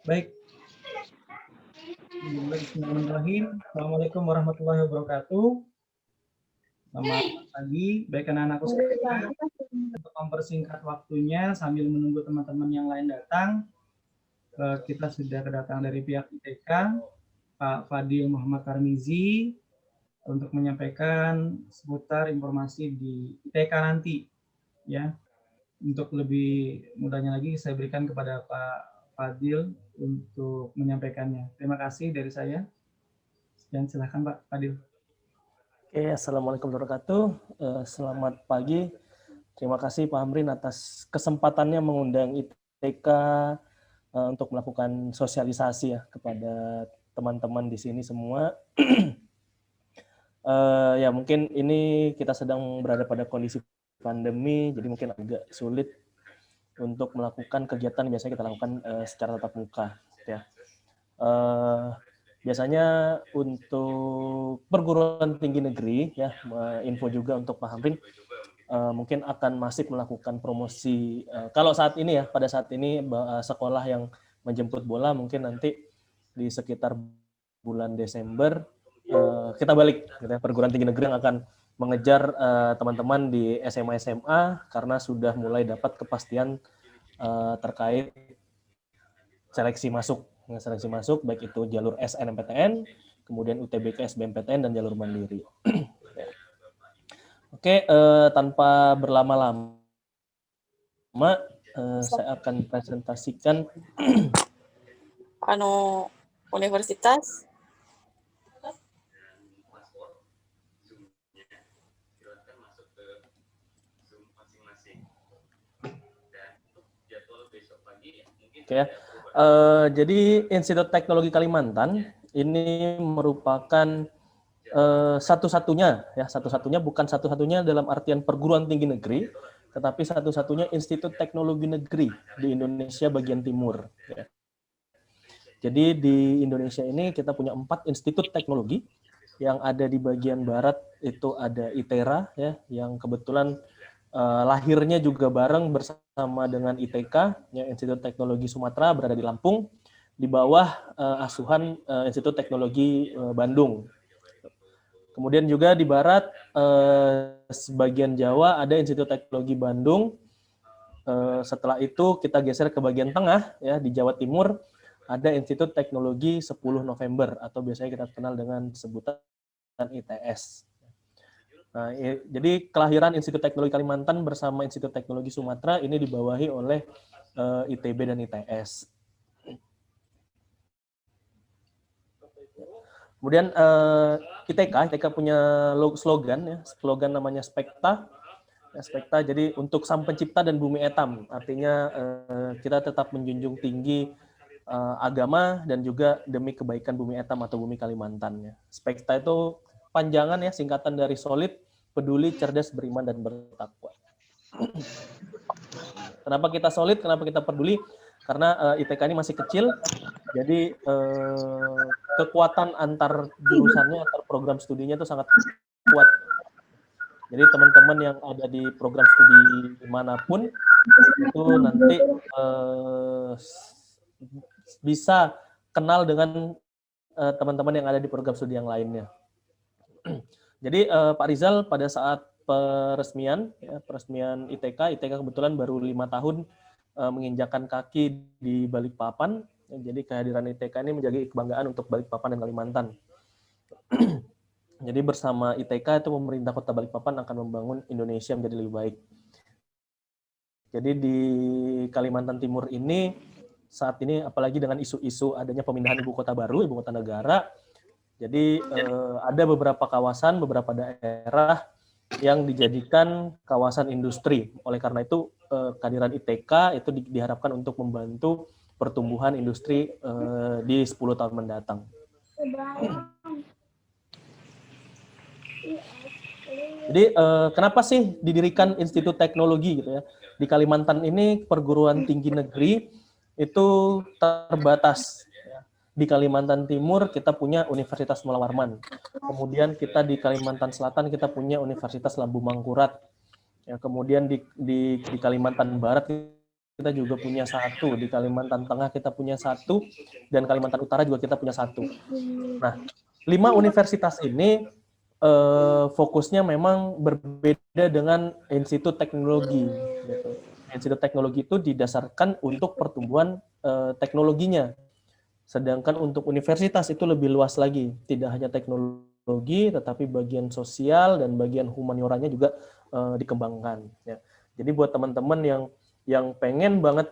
Baik, bismillahirrahmanirrahim. Assalamualaikum warahmatullahi wabarakatuh. Selamat pagi, baik anak-anakku sekalian. Untuk mempersingkat waktunya sambil menunggu teman-teman yang lain datang, kita sudah kedatangan dari pihak ITK, Pak Fadil Muhammad Tarmizi, untuk menyampaikan seputar informasi di ITK nanti, ya. Untuk lebih mudahnya lagi, saya berikan kepada Pak Fadil untuk menyampaikannya. Terima kasih dari saya. Dan silakan Pak Fadil. Oke, Assalamualaikum warahmatullahi wabarakatuh. Selamat pagi. Terima kasih Pak Hamrin atas kesempatannya mengundang ITK untuk melakukan sosialisasi ya kepada teman-teman di sini semua. Ya mungkin ini kita sedang berada pada kondisi pandemi, jadi mungkin agak sulit untuk melakukan kegiatan yang biasanya kita lakukan secara tatap muka. Ya. Biasanya untuk perguruan tinggi negeri, ya info juga untuk Pak Hamrin, mungkin akan masif melakukan promosi. Kalau saat ini ya, pada saat ini sekolah yang menjemput bola mungkin nanti di sekitar bulan Desember kita balik, gitu ya, perguruan tinggi negeri yang akan mengejar teman-teman di SMA SMA karena sudah mulai dapat kepastian terkait seleksi masuk baik itu jalur SNMPTN, kemudian UTBK SBMPTN dan jalur mandiri. Oke, tanpa berlama-lama saya akan presentasikan universitas. Oke ya. Jadi Institut Teknologi Kalimantan ini merupakan satu-satunya bukan satu-satunya dalam artian perguruan tinggi negeri, tetapi satu-satunya Institut Teknologi Negeri di Indonesia bagian timur. Ya. Jadi di Indonesia ini kita punya 4 institut teknologi. Yang ada di bagian barat itu ada ITERA, ya, yang kebetulan lahirnya juga bareng bersama dengan ITK, ya, Institut Teknologi Sumatera, berada di Lampung, di bawah asuhan Institut Teknologi Bandung. Kemudian juga di barat, sebagian Jawa ada Institut Teknologi Bandung. Setelah itu kita geser ke bagian tengah, ya, di Jawa Timur ada Institut Teknologi 10 November atau biasanya kita kenal dengan sebutan ITS. Nah, jadi kelahiran Institut Teknologi Kalimantan bersama Institut Teknologi Sumatera ini dibawahi oleh ITB dan ITS. Kemudian ITK punya slogan namanya Spekta. Spekta jadi untuk Sang Pencipta dan Bumi Etam, artinya kita tetap menjunjung tinggi agama dan juga demi kebaikan Bumi Etam atau Bumi Kalimantan. Ya. Spekta itu panjangan ya, singkatan dari solid, peduli, cerdas, beriman, dan bertakwa. Kenapa kita solid? Kenapa kita peduli? Karena ITK ini masih kecil, jadi kekuatan antar jurusannya, antar program studinya itu sangat kuat. Jadi teman-teman yang ada di program studi dimanapun itu nanti bisa kenal dengan teman-teman yang ada di program studi yang lainnya. Jadi Pak Rizal pada saat peresmian ITK kebetulan baru 5 tahun menginjakkan kaki di Balikpapan. Jadi kehadiran ITK ini menjadi kebanggaan untuk Balikpapan dan Kalimantan. Jadi bersama ITK itu pemerintah Kota Balikpapan akan membangun Indonesia menjadi lebih baik. Jadi di Kalimantan Timur ini saat ini apalagi dengan isu-isu adanya pemindahan ibu kota baru, ibu kota negara, jadi ada beberapa kawasan, beberapa daerah yang dijadikan kawasan industri. Oleh karena itu kehadiran ITK itu diharapkan untuk membantu pertumbuhan industri di 10 tahun mendatang. Jadi kenapa sih didirikan Institut Teknologi gitu ya? Di Kalimantan ini perguruan tinggi negeri itu terbatas. Di Kalimantan Timur kita punya Universitas Mula Warman. Kemudian kita di Kalimantan Selatan kita punya Universitas Lambu Mangkurat. Ya, kemudian di Kalimantan Barat kita juga punya satu, di Kalimantan Tengah kita punya satu, dan Kalimantan Utara juga kita punya satu. Nah, 5 universitas ini fokusnya memang berbeda dengan institut teknologi. Gitu. Institut teknologi itu didasarkan untuk pertumbuhan teknologinya. Sedangkan untuk universitas itu lebih luas lagi, tidak hanya teknologi, tetapi bagian sosial dan bagian humanioranya juga dikembangkan. Ya. Jadi buat teman-teman yang pengen banget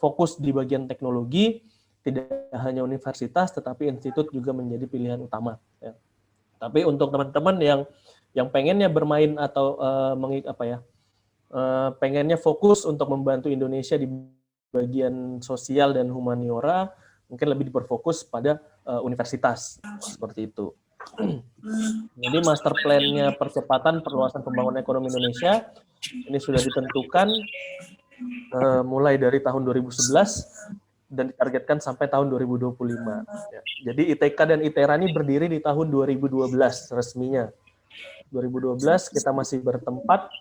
fokus di bagian teknologi, tidak hanya universitas, tetapi institut juga menjadi pilihan utama. Ya. Tapi untuk teman-teman yang pengennya bermain atau pengennya fokus untuk membantu Indonesia di bagian sosial dan humaniora, mungkin lebih berfokus pada universitas seperti itu. Jadi master plan-nya percepatan perluasan pembangunan ekonomi Indonesia ini sudah ditentukan mulai dari tahun 2011 dan ditargetkan sampai tahun 2025. Ya. Jadi ITK dan ITERA ini berdiri di tahun 2012 resminya. 2012 kita masih bertempat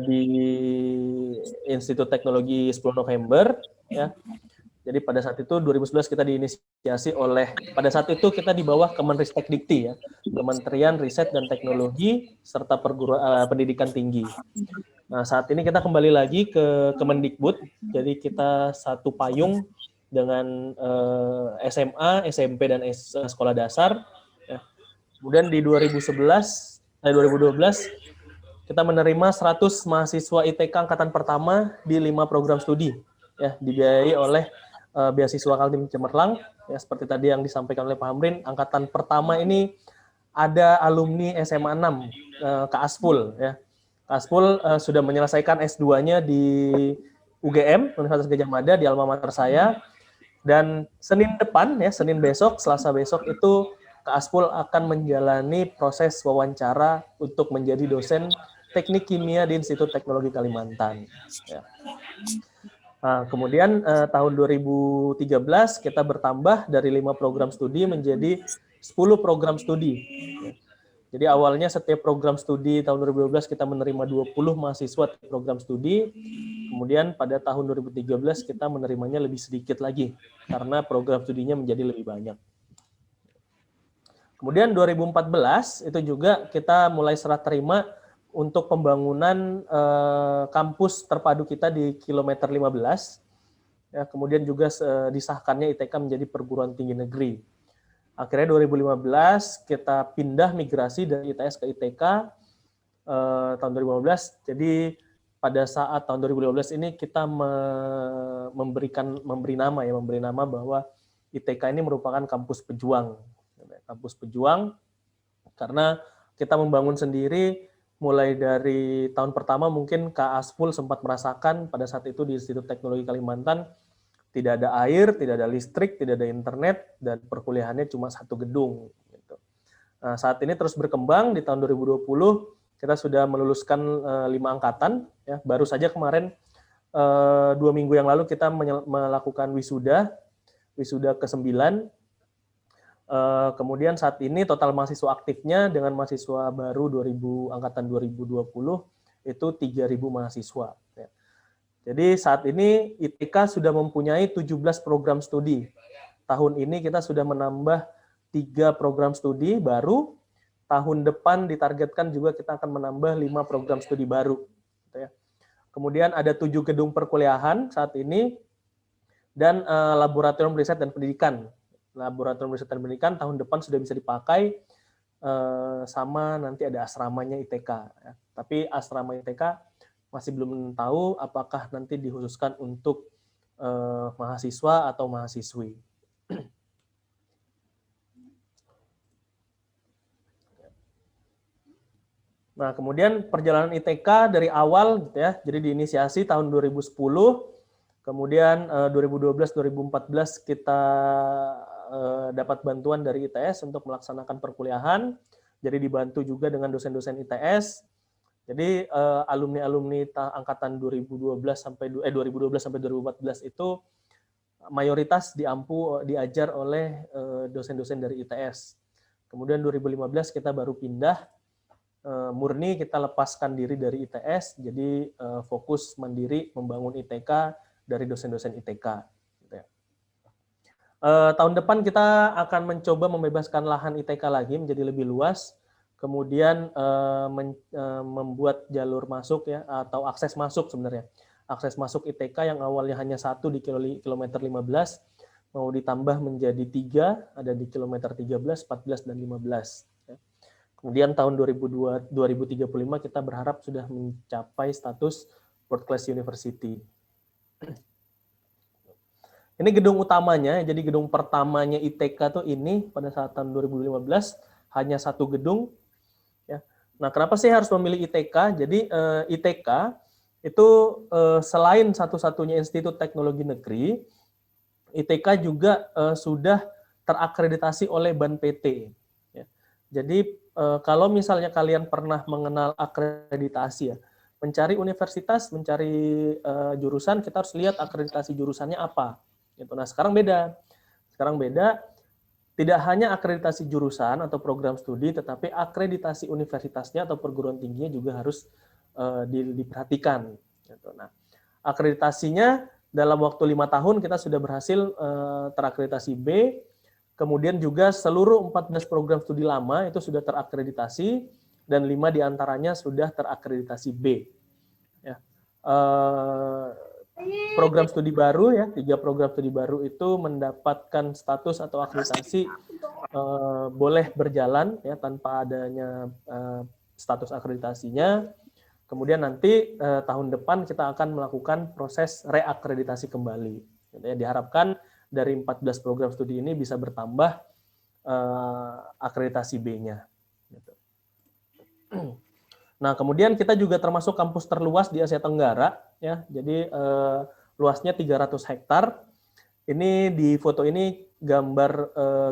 di Institut Teknologi 10 November, ya. Jadi pada saat itu 2011 kita diinisiasi pada saat itu kita di bawah Kemenristek Dikti, ya, Kementerian Riset dan Teknologi serta Pendidikan Tinggi. Nah, saat ini kita kembali lagi ke Kemendikbud, jadi kita satu payung dengan SMA, SMP dan sekolah dasar. Ya. Kemudian di 2012 kita menerima 100 mahasiswa ITK angkatan pertama di 5 program studi, ya, dibiayai oleh beasiswa Kaltim Cemerlang, ya, seperti tadi yang disampaikan oleh Pak Hamrin. Angkatan pertama ini ada alumni SMA 6 Kaaspul, ya. Kaaspul sudah menyelesaikan S2-nya di UGM, Universitas Gadjah Mada, di alma mater saya. Dan Senin depan, ya, Senin besok, Selasa besok itu Kaaspul akan menjalani proses wawancara untuk menjadi dosen teknik kimia di Institut Teknologi Kalimantan. Ya. Nah, kemudian tahun 2013 kita bertambah dari 5 program studi menjadi 10 program studi. Jadi awalnya setiap program studi tahun 2012 kita menerima 20 mahasiswa di program studi. Kemudian pada tahun 2013 kita menerimanya lebih sedikit lagi karena program studinya menjadi lebih banyak. Kemudian 2014 itu juga kita mulai serah terima untuk pembangunan kampus terpadu kita di kilometer 15. Ya, kemudian juga disahkannya ITK menjadi perguruan tinggi negeri. Akhirnya 2015 kita pindah migrasi dari ITS ke ITK tahun 2015. Jadi pada saat tahun 2015 ini kita memberi nama bahwa ITK ini merupakan kampus pejuang. Kampus pejuang karena kita membangun sendiri. Mulai dari tahun pertama mungkin Kaaspul sempat merasakan pada saat itu di Institut Teknologi Kalimantan tidak ada air, tidak ada listrik, tidak ada internet, dan perkuliahannya cuma satu gedung. Gitu. Nah, saat ini terus berkembang, di tahun 2020 kita sudah meluluskan 5 angkatan. Ya. Baru saja kemarin 2 minggu yang lalu kita melakukan wisuda ke-9. Kemudian saat ini total mahasiswa aktifnya dengan mahasiswa baru angkatan 2020 itu 3.000 mahasiswa. Ya. Jadi saat ini ITK sudah mempunyai 17 program studi. Tahun ini kita sudah menambah 3 program studi baru. Tahun depan ditargetkan juga kita akan menambah 5 program studi baru. Ya. Kemudian ada 7 gedung perkuliahan saat ini dan laboratorium riset dan pendidikan. Laboratorium riset dan pendidikan tahun depan sudah bisa dipakai, sama nanti ada asramanya ITK. Ya. Tapi asrama ITK masih belum tahu apakah nanti dikhususkan untuk mahasiswa atau mahasiswi. Nah, kemudian perjalanan ITK dari awal, gitu ya, jadi diinisiasi tahun 2010, kemudian 2012-2014 kita dapat bantuan dari ITS untuk melaksanakan perkuliahan, jadi dibantu juga dengan dosen-dosen ITS. Jadi alumni-alumni angkatan 2012 sampai 2014 itu mayoritas diajar oleh dosen-dosen dari ITS. Kemudian 2015 kita baru pindah murni kita lepaskan diri dari ITS, jadi fokus mandiri membangun ITK dari dosen-dosen ITK. Gitu ya. Tahun depan kita akan mencoba membebaskan lahan ITK lagi menjadi lebih luas, kemudian membuat jalur masuk ya atau akses masuk sebenarnya. Akses masuk ITK yang awalnya hanya 1 di kilometer 15 mau ditambah menjadi 3, ada di kilometer 13, 14, dan 15. Kemudian tahun 2035 kita berharap sudah mencapai status World Class University. Ini gedung utamanya, jadi gedung pertamanya ITK tuh ini pada saat tahun 2015 hanya 1 gedung. Ya. Nah, kenapa sih harus memilih ITK? Jadi ITK itu selain satu-satunya institut teknologi negeri, ITK juga sudah terakreditasi oleh BAN PT. Ya. Jadi kalau misalnya kalian pernah mengenal akreditasi ya, mencari universitas, mencari jurusan, kita harus lihat akreditasi jurusannya apa. Gitu. Nah sekarang beda. Sekarang beda. Tidak hanya akreditasi jurusan atau program studi, tetapi akreditasi universitasnya atau perguruan tingginya juga harus diperhatikan. Gitu. Nah, akreditasinya dalam waktu 5 tahun kita sudah berhasil terakreditasi B, kemudian juga seluruh 14 program studi lama itu sudah terakreditasi, dan 5 diantaranya sudah terakreditasi B. Ya. Program studi baru ya, 3 program studi baru itu mendapatkan status atau akreditasi boleh berjalan ya tanpa adanya status akreditasinya. Kemudian nanti tahun depan kita akan melakukan proses reakreditasi kembali. Ya, diharapkan dari 14 program studi ini bisa bertambah akreditasi B-nya. Gitu. Nah, kemudian kita juga termasuk kampus terluas di Asia Tenggara, ya. Jadi luasnya 300 hektar. Ini di foto ini gambar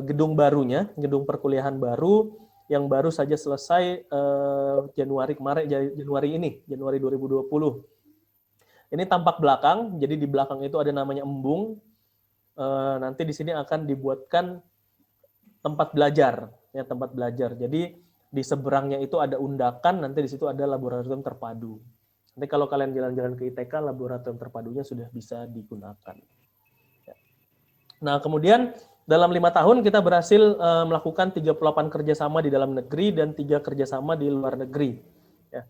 gedung barunya, gedung perkuliahan baru yang baru saja selesai Januari 2020. Ini tampak belakang, jadi di belakang itu ada namanya embung. Nanti di sini akan dibuatkan tempat belajar, ya tempat belajar. Jadi di seberangnya itu ada undakan, nanti di situ ada laboratorium terpadu. Nanti kalau kalian jalan-jalan ke ITK, laboratorium terpadunya sudah bisa digunakan. Nah, kemudian dalam 5 tahun kita berhasil melakukan 38 kerjasama di dalam negeri dan 3 kerjasama di luar negeri. Ya.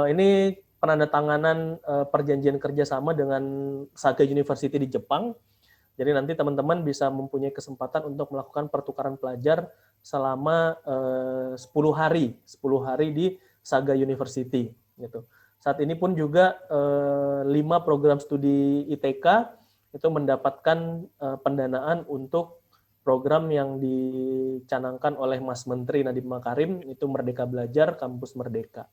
Ini penandatanganan perjanjian kerjasama dengan Saga University di Jepang. Jadi nanti teman-teman bisa mempunyai kesempatan untuk melakukan pertukaran pelajar selama 10 hari di Saga University. Gitu. Saat ini pun juga 5 program studi ITK itu mendapatkan pendanaan untuk program yang dicanangkan oleh Mas Menteri Nadiem Makarim, itu Merdeka Belajar, Kampus Merdeka.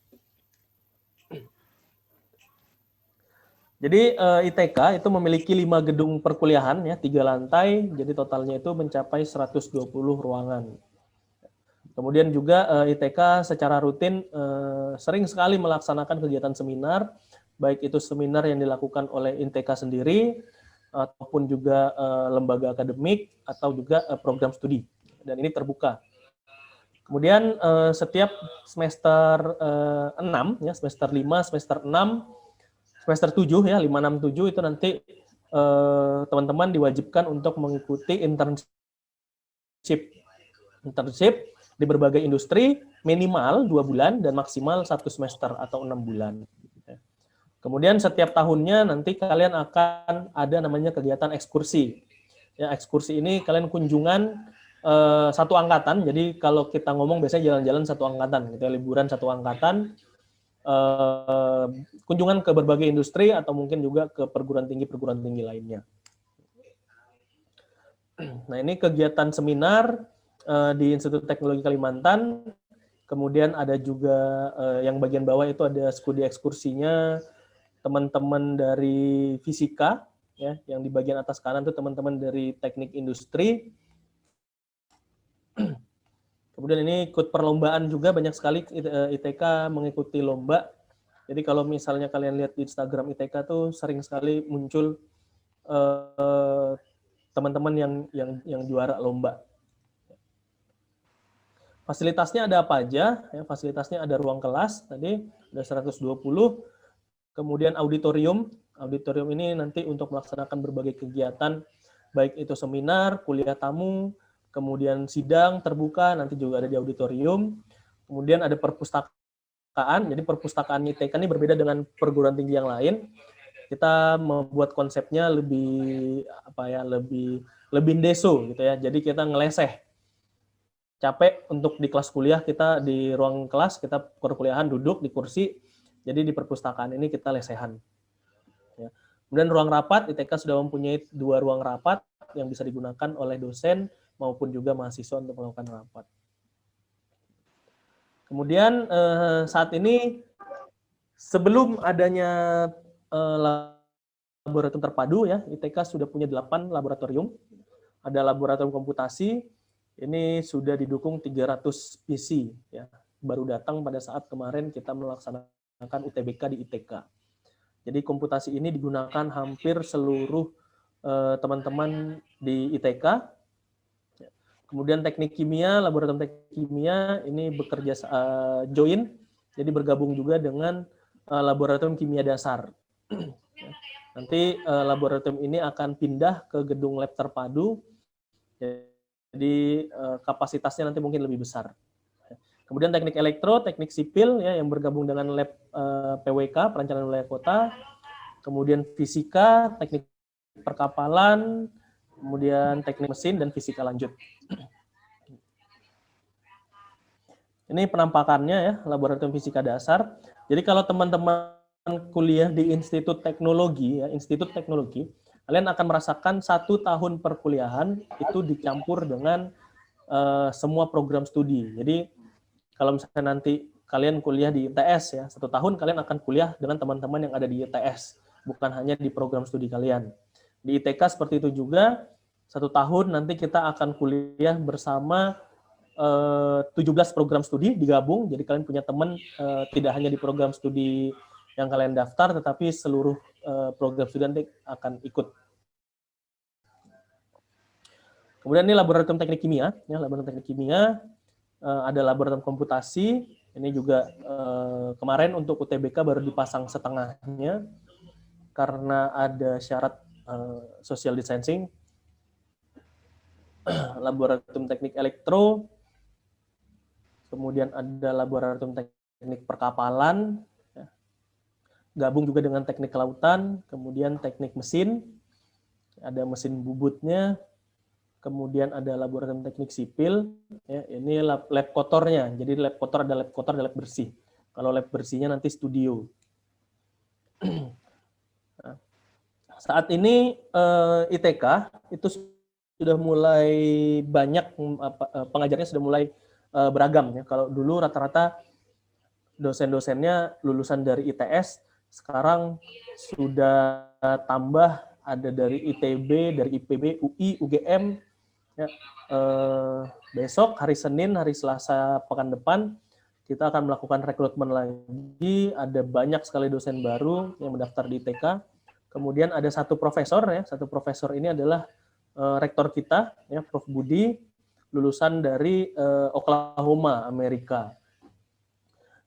Jadi ITK itu memiliki 5 gedung perkuliahan, ya 3 lantai, jadi totalnya itu mencapai 120 ruangan. Kemudian juga ITK secara rutin sering sekali melaksanakan kegiatan seminar, baik itu seminar yang dilakukan oleh ITK sendiri, ataupun juga lembaga akademik, atau juga program studi. Dan ini terbuka. Kemudian setiap semester 6, ya, semester 5, semester 6, semester 7, ya 5, 6, 7 itu nanti teman-teman diwajibkan untuk mengikuti internship di berbagai industri minimal 2 bulan dan maksimal 1 semester atau 6 bulan. Kemudian setiap tahunnya nanti kalian akan ada namanya kegiatan ekskursi. Ya, ekskursi ini kalian kunjungan satu angkatan. Jadi kalau kita ngomong biasanya jalan-jalan satu angkatan, gitu ya, liburan satu angkatan, kunjungan ke berbagai industri atau mungkin juga ke perguruan tinggi lainnya. Nah, ini kegiatan seminar di Institut Teknologi Kalimantan. Kemudian ada juga yang bagian bawah itu ada studi ekskursinya teman-teman dari fisika, ya, yang di bagian atas kanan itu teman-teman dari teknik industri. Kemudian ini ikut perlombaan juga, banyak sekali ITK mengikuti lomba. Jadi kalau misalnya kalian lihat di Instagram ITK tuh sering sekali muncul teman-teman yang juara lomba. Fasilitasnya ada apa aja? Ya, fasilitasnya ada ruang kelas, tadi ada 120, kemudian auditorium. Auditorium ini nanti untuk melaksanakan berbagai kegiatan, baik itu seminar, kuliah tamu, kemudian sidang terbuka, nanti juga ada di auditorium. Kemudian ada perpustakaan, jadi perpustakaan ITK ini berbeda dengan perguruan tinggi yang lain. Kita membuat konsepnya lebih lebih deso gitu ya. Jadi kita ngeleseh. Capek untuk di kelas kuliah, kita di ruang kelas, kita perkuliahan duduk di kursi, jadi di perpustakaan ini kita lesehan. Ya. Kemudian ruang rapat, ITK sudah mempunyai 2 ruang rapat yang bisa digunakan oleh dosen maupun juga mahasiswa untuk melakukan rapat. Kemudian saat ini sebelum adanya laboratorium terpadu ya, ITK sudah punya 8 laboratorium. Ada laboratorium komputasi, ini sudah didukung 300 PC ya. Baru datang pada saat kemarin kita melaksanakan UTBK di ITK. Jadi komputasi ini digunakan hampir seluruh teman-teman di ITK. Kemudian teknik kimia, laboratorium teknik kimia ini bekerja join, jadi bergabung juga dengan laboratorium kimia dasar. Nanti laboratorium ini akan pindah ke gedung lab terpadu. Jadi kapasitasnya nanti mungkin lebih besar. Kemudian teknik elektro, teknik sipil ya yang bergabung dengan lab PWK, perencanaan wilayah kota. Kemudian fisika, teknik perkapalan, kemudian teknik mesin dan fisika lanjut. Ini penampakannya ya, laboratorium fisika dasar. Jadi kalau teman-teman kuliah di Institut Teknologi ya, Institut Teknologi, kalian akan merasakan 1 tahun perkuliahan itu dicampur dengan semua program studi. Jadi kalau misalnya nanti kalian kuliah di ITS ya, 1 tahun kalian akan kuliah dengan teman-teman yang ada di ITS, bukan hanya di program studi kalian. Di ITK seperti itu juga, 1 tahun nanti kita akan kuliah bersama 17 program studi digabung, jadi kalian punya teman tidak hanya di program studi yang kalian daftar, tetapi seluruh program studi nanti akan ikut. Kemudian ini laboratorium teknik kimia, ya, laboratorium teknik kimia, ada laboratorium komputasi, ini juga kemarin untuk UTBK baru dipasang setengahnya, karena ada syarat social distancing. Laboratorium teknik elektro, kemudian ada laboratorium teknik perkapalan, ya, gabung juga dengan teknik kelautan, kemudian teknik mesin, ada mesin bubutnya, kemudian ada laboratorium teknik sipil, ya, ini lab kotornya, jadi lab kotor, ada lab bersih. Kalau lab bersihnya nanti studio. Nah, saat ini ITK itu sudah mulai banyak, pengajarnya sudah mulai beragam ya. Kalau dulu rata-rata dosen-dosennya lulusan dari ITS, sekarang sudah tambah ada dari ITB, dari IPB, UI, UGM. Ya, besok hari Senin, hari Selasa pekan depan kita akan melakukan rekrutmen lagi. Ada banyak sekali dosen baru yang mendaftar di ITK. Kemudian ada 1 profesor ya, 1 profesor ini adalah rektor kita ya, Prof Budi, lulusan dari Oklahoma, Amerika.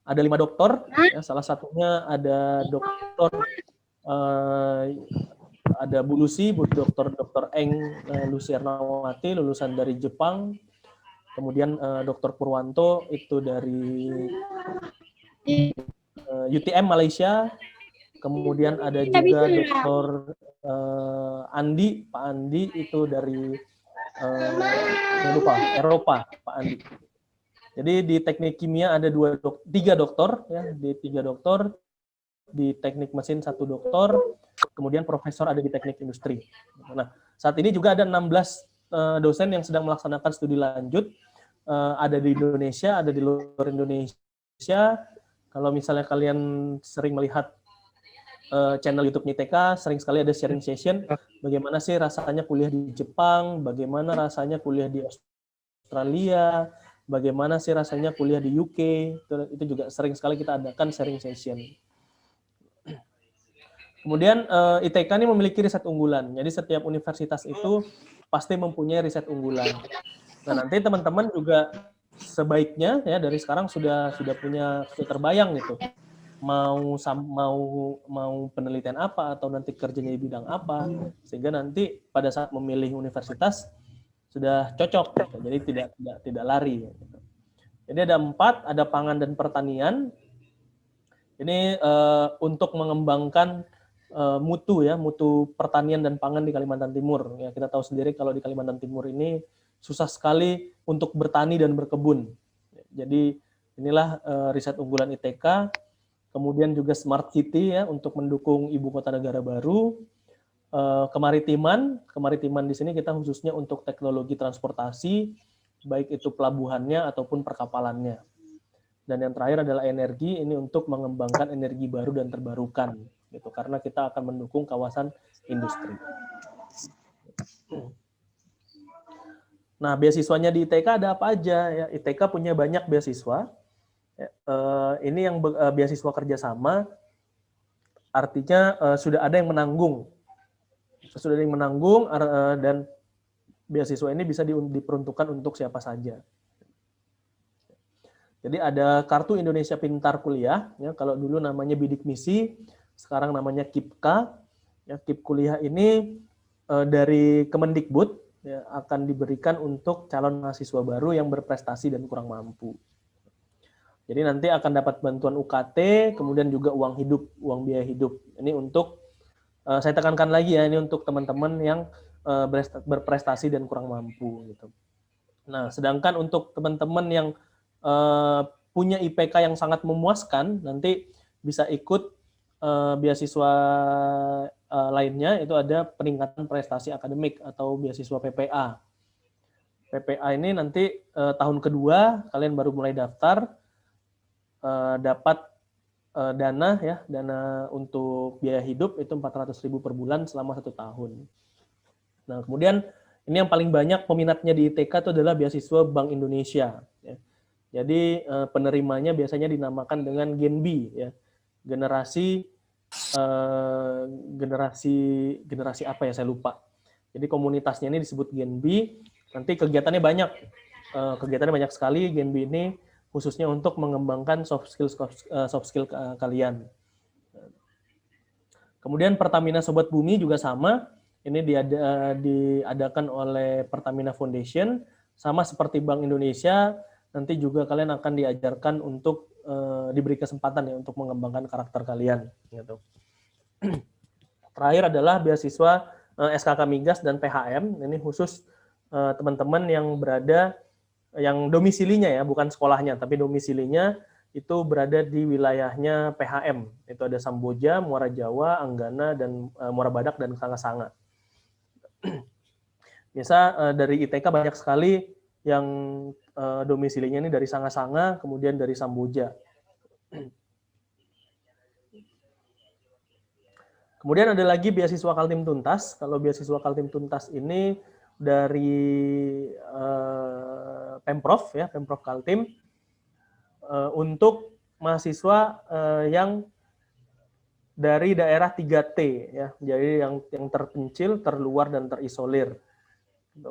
Ada 5 doktor, ya, salah satunya ada doktor, ada Bu Lucy, Dr. Eng Luciernawati, lulusan dari Jepang. Kemudian Dr. Purwanto itu dari UTM Malaysia. Kemudian ada juga Dr. Andi, Pak Andi itu dari Eropa, Pak Andi. Jadi di teknik kimia ada 3 doktor, ya, di 3 doktor, di teknik mesin 1 doktor, kemudian profesor ada di teknik industri. Nah, saat ini juga ada 16 dosen yang sedang melaksanakan studi lanjut, ada di Indonesia, ada di luar Indonesia. Kalau misalnya kalian sering melihat channel YouTube ITK, sering sekali ada sharing session, bagaimana sih rasanya kuliah di Jepang, bagaimana rasanya kuliah di Australia, bagaimana sih rasanya kuliah di UK, itu juga sering sekali kita adakan sharing session. Kemudian ITK ini memiliki riset unggulan, jadi setiap universitas itu pasti mempunyai riset unggulan. Nah, nanti teman-teman juga sebaiknya ya dari sekarang sudah punya terbayang gitu mau penelitian apa atau nanti kerjanya di bidang apa, sehingga nanti pada saat memilih universitas sudah cocok gitu. Jadi tidak lari gitu. Jadi ada 4, ada pangan dan pertanian. Ini untuk mengembangkan mutu pertanian dan pangan di Kalimantan Timur. Ya, kita tahu sendiri kalau di Kalimantan Timur ini susah sekali untuk bertani dan berkebun. Jadi inilah riset unggulan ITK. Kemudian juga Smart City ya untuk mendukung ibu kota negara baru. Kemaritiman di sini kita khususnya untuk teknologi transportasi, baik itu pelabuhannya ataupun perkapalannya. Dan yang terakhir adalah energi, ini untuk mengembangkan energi baru dan terbarukan, gitu. Karena kita akan mendukung kawasan industri. Nah, beasiswanya di ITK ada apa aja? Ya, ITK punya banyak beasiswa. Ini yang beasiswa kerjasama, artinya sudah ada yang menanggung. Dan beasiswa ini bisa diperuntukkan untuk siapa saja. Jadi ada Kartu Indonesia Pintar Kuliah, ya, kalau dulu namanya Bidik Misi, sekarang namanya KIPKA. Ya, KIP Kuliah ini dari Kemendikbud ya, akan diberikan untuk calon mahasiswa baru yang berprestasi dan kurang mampu. Jadi nanti akan dapat bantuan UKT, kemudian juga uang biaya hidup. Ini untuk, saya tekankan lagi ya, ini untuk teman-teman yang berprestasi dan kurang mampu. Gitu. Nah, sedangkan untuk teman-teman yang punya IPK yang sangat memuaskan, nanti bisa ikut beasiswa lainnya, itu ada peningkatan prestasi akademik atau beasiswa PPA. PPA ini nanti tahun kedua, kalian baru mulai daftar, dapat dana untuk biaya hidup itu 400.000 per bulan selama 1 tahun. Nah, kemudian ini yang paling banyak peminatnya di ITK itu adalah beasiswa Bank Indonesia. Ya. Jadi penerimanya biasanya dinamakan dengan Gen B, ya. Generasi apa ya, saya lupa. Jadi komunitasnya ini disebut Gen B. Nanti kegiatannya banyak sekali. Gen B ini khususnya untuk mengembangkan soft skill kalian. Kemudian Pertamina Sobat Bumi juga sama. Ini diadakan oleh Pertamina Foundation, sama seperti Bank Indonesia. Nanti juga kalian akan diajarkan untuk diberi kesempatan ya untuk mengembangkan karakter kalian. Gitu. Terakhir adalah beasiswa SKK Migas dan PHM. Ini khusus teman-teman yang domisilinya ya, bukan sekolahnya, tapi domisilinya itu berada di wilayahnya PHM. Itu ada Samboja, Muara Jawa, Anggana, dan Muara Badak, dan Sanga-Sanga. Biasa dari ITK banyak sekali yang domisilinya ini dari Sanga-Sanga, kemudian dari Samboja. Kemudian ada lagi beasiswa Kaltim Tuntas. Kalau beasiswa Kaltim Tuntas ini dari Pemprov ya, Pemprov Kaltim, untuk mahasiswa yang dari daerah 3T ya, jadi yang terpencil, terluar, dan terisolir.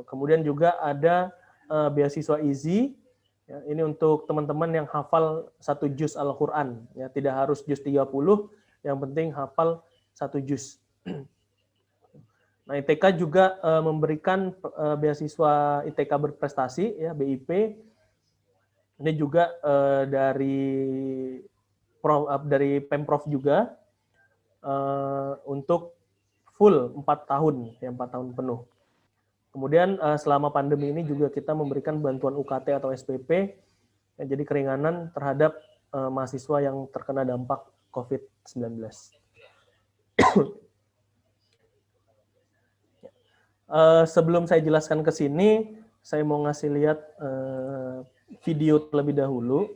Kemudian juga ada beasiswa IZI, ya, ini untuk teman-teman yang hafal 1 juz Al-Quran, ya, tidak harus juz 30, yang penting hafal 1 juz. Nah, ITK juga memberikan beasiswa ITK berprestasi, ya, BIP. Ini juga dari Pemprov juga, untuk full 4 tahun, ya, 4 tahun penuh. Kemudian selama pandemi ini juga kita memberikan bantuan UKT atau SPP, ya, jadi keringanan terhadap mahasiswa yang terkena dampak COVID-19. Sebelum saya jelaskan ke sini, saya mau ngasih lihat video terlebih dahulu.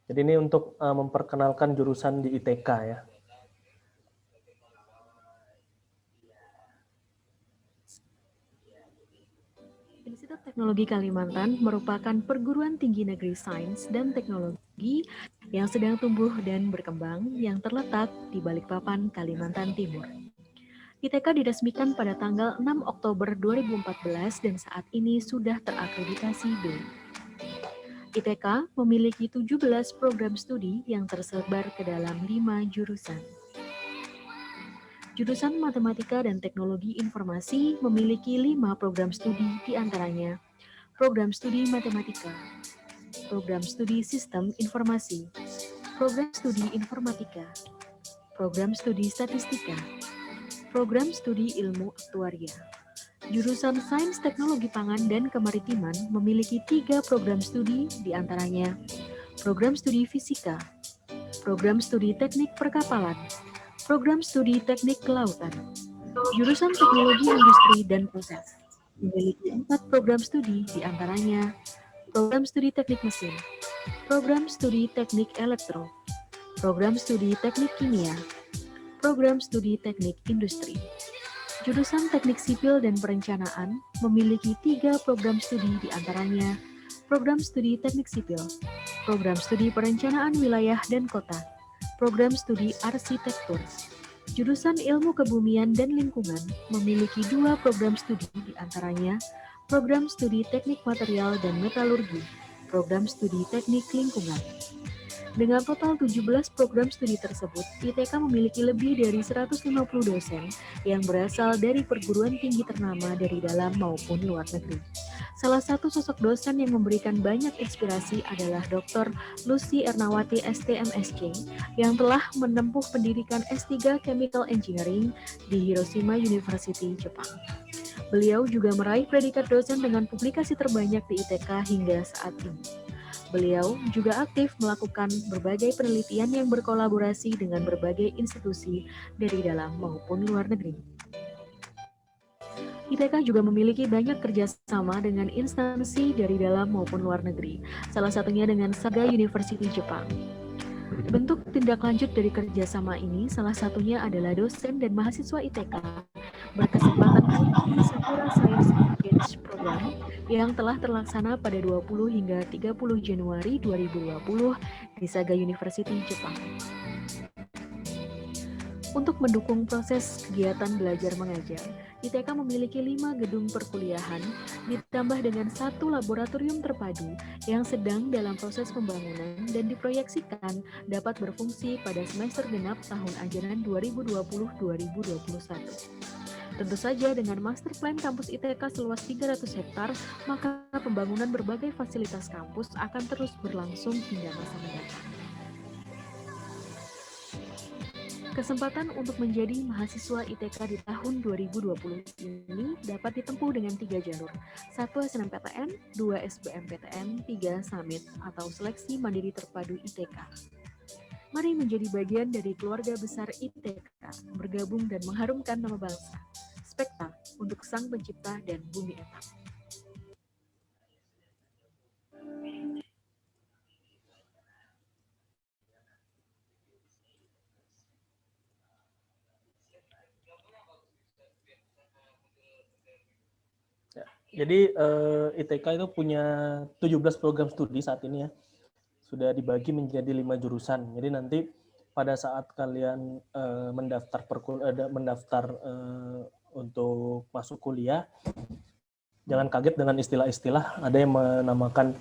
Jadi ini untuk memperkenalkan jurusan di ITK ya. Institut Teknologi Kalimantan merupakan perguruan tinggi negeri sains dan teknologi yang sedang tumbuh dan berkembang yang terletak di Balikpapan, Kalimantan Timur. ITK diresmikan pada tanggal 6 Oktober 2014 dan saat ini sudah terakreditasi B. ITK memiliki 17 program studi yang tersebar ke dalam 5 jurusan. Jurusan Matematika dan Teknologi Informasi memiliki 5 program studi, diantaranya Program Studi Matematika, Program Studi Sistem Informasi, Program Studi Informatika, Program Studi Statistika, Program Studi Ilmu Aktuaria. Jurusan Sains Teknologi Pangan dan Kemaritiman memiliki 3 program studi, diantaranya Program Studi Fisika, Program Studi Teknik Perkapalan, Program Studi Teknik Kelautan. Jurusan Teknologi Industri dan Proses memiliki 4 program studi, diantaranya Program Studi Teknik Mesin, Program Studi Teknik Elektro, Program Studi Teknik Kimia, Program Studi Teknik Industri. Jurusan Teknik Sipil dan Perencanaan memiliki 3 program studi, diantaranya Program Studi Teknik Sipil, Program Studi Perencanaan Wilayah dan Kota, Program Studi Arsitektur. Jurusan Ilmu Kebumian dan Lingkungan memiliki 2 program studi, diantaranya Program Studi Teknik Material dan Metalurgi, Program Studi Teknik Lingkungan. Dengan total 17 program studi tersebut, ITK memiliki lebih dari 150 dosen yang berasal dari perguruan tinggi ternama dari dalam maupun luar negeri. Salah satu sosok dosen yang memberikan banyak inspirasi adalah Dr. Lucy Ernawati STMSC yang telah menempuh pendidikan S3 Chemical Engineering di Hiroshima University, Jepang. Beliau juga meraih predikat dosen dengan publikasi terbanyak di ITK hingga saat ini. Beliau juga aktif melakukan berbagai penelitian yang berkolaborasi dengan berbagai institusi dari dalam maupun luar negeri. ITK juga memiliki banyak kerjasama dengan instansi dari dalam maupun luar negeri, salah satunya dengan Saga University Jepang. Bentuk tindak lanjut dari kerjasama ini salah satunya adalah dosen dan mahasiswa ITK berkesempatan mengikuti Sakura Science Exchange Program yang telah terlaksana pada 20 hingga 30 Januari 2020 di Saga University Jepang. Untuk mendukung proses kegiatan belajar mengajar, ITK memiliki 5 gedung perkuliahan ditambah dengan 1 laboratorium terpadu yang sedang dalam proses pembangunan dan diproyeksikan dapat berfungsi pada semester genap tahun ajaran 2020-2021. Tentu saja dengan master plan kampus ITK seluas 300 hektar, maka pembangunan berbagai fasilitas kampus akan terus berlangsung hingga masa mendatang. Kesempatan untuk menjadi mahasiswa ITK di tahun 2020 ini dapat ditempuh dengan 3 jalur, 1 SNMPTN, 2 SBMPTN, 3 Summit atau Seleksi Mandiri Terpadu ITK. Mari menjadi bagian dari keluarga besar ITK, bergabung dan mengharumkan nama bangsa. Spekta untuk Sang Pencipta dan Bumi Eta. Jadi ITK itu punya 17 program studi saat ini ya. Sudah dibagi menjadi 5 jurusan. Jadi nanti pada saat kalian mendaftar untuk masuk kuliah, jangan kaget dengan istilah-istilah. Ada yang menamakan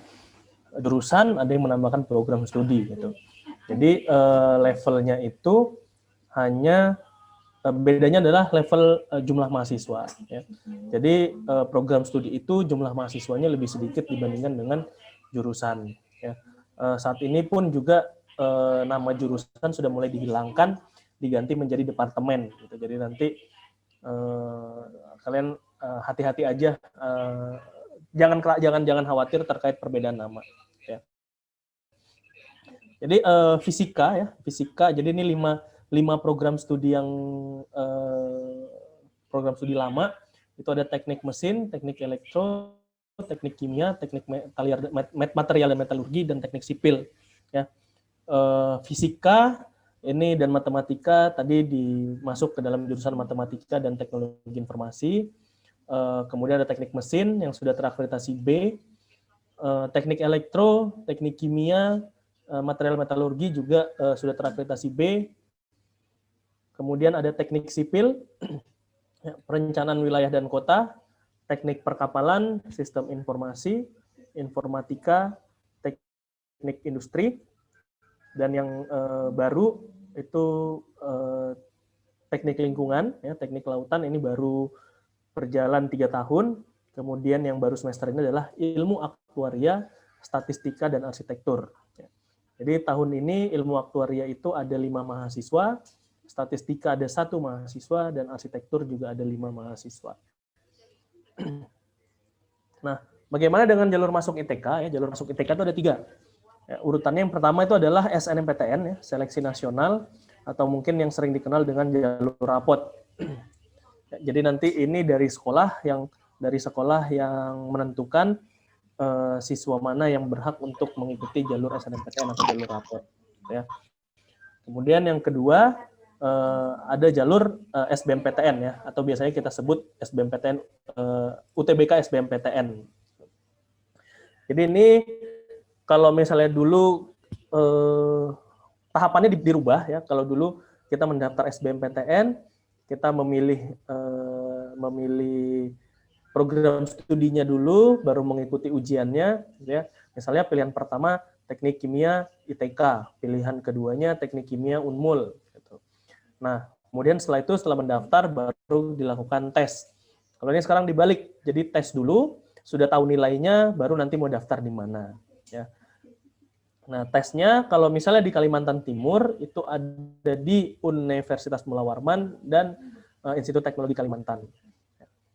jurusan, ada yang menamakan program studi gitu. Jadi levelnya itu hanya bedanya adalah level jumlah mahasiswa. Ya. Jadi program studi itu jumlah mahasiswanya lebih sedikit dibandingkan dengan jurusan. Ya. Saat ini pun juga nama jurusan sudah mulai dihilangkan, diganti menjadi departemen. Gitu. Jadi nanti kalian hati-hati aja, jangan khawatir terkait perbedaan nama. Ya. Jadi fisika. Jadi ini 5 program studi yang program studi lama itu ada teknik mesin, teknik elektro, teknik kimia, teknik material dan metalurgi, dan teknik sipil. Ya. Fisika ini dan matematika tadi dimasuk ke dalam jurusan matematika dan teknologi informasi. Kemudian ada teknik mesin yang sudah terakreditasi B, teknik elektro, teknik kimia, material metalurgi juga sudah terakreditasi B. Kemudian ada teknik sipil, Ya, perencanaan wilayah dan kota, teknik perkapalan, sistem informasi, informatika, teknik industri, dan yang baru itu teknik lingkungan, ya, teknik lautan ini baru berjalan 3 tahun. Kemudian yang baru semester ini adalah ilmu aktuaria, statistika, dan arsitektur. Jadi tahun ini ilmu aktuaria itu ada 5 mahasiswa, statistika ada 1 mahasiswa, dan arsitektur juga ada 5 mahasiswa. Nah, bagaimana dengan jalur masuk ITK? Ya, jalur masuk ITK itu ada 3. Ya, urutannya yang pertama itu adalah SNMPTN, ya, seleksi nasional, atau mungkin yang sering dikenal dengan jalur rapot. Ya, jadi nanti ini dari sekolah yang menentukan siswa mana yang berhak untuk mengikuti jalur SNMPTN atau jalur rapot. Ya. Kemudian yang kedua ada jalur SBMPTN, ya, atau biasanya kita sebut SBMPTN, UTBK SBMPTN. Jadi ini kalau misalnya dulu tahapannya dirubah, ya. Kalau dulu kita mendaftar SBMPTN, kita memilih program studinya dulu, baru mengikuti ujiannya, ya. Misalnya pilihan pertama teknik kimia ITK, pilihan keduanya teknik kimia Unmul. Gitu. Nah, kemudian setelah itu, setelah mendaftar, baru dilakukan tes. Kalau ini sekarang dibalik, jadi tes dulu, sudah tahu nilainya, baru nanti mau daftar di mana. Ya. Nah, tesnya kalau misalnya di Kalimantan Timur, itu ada di Universitas Mula Warman dan Institut Teknologi Kalimantan.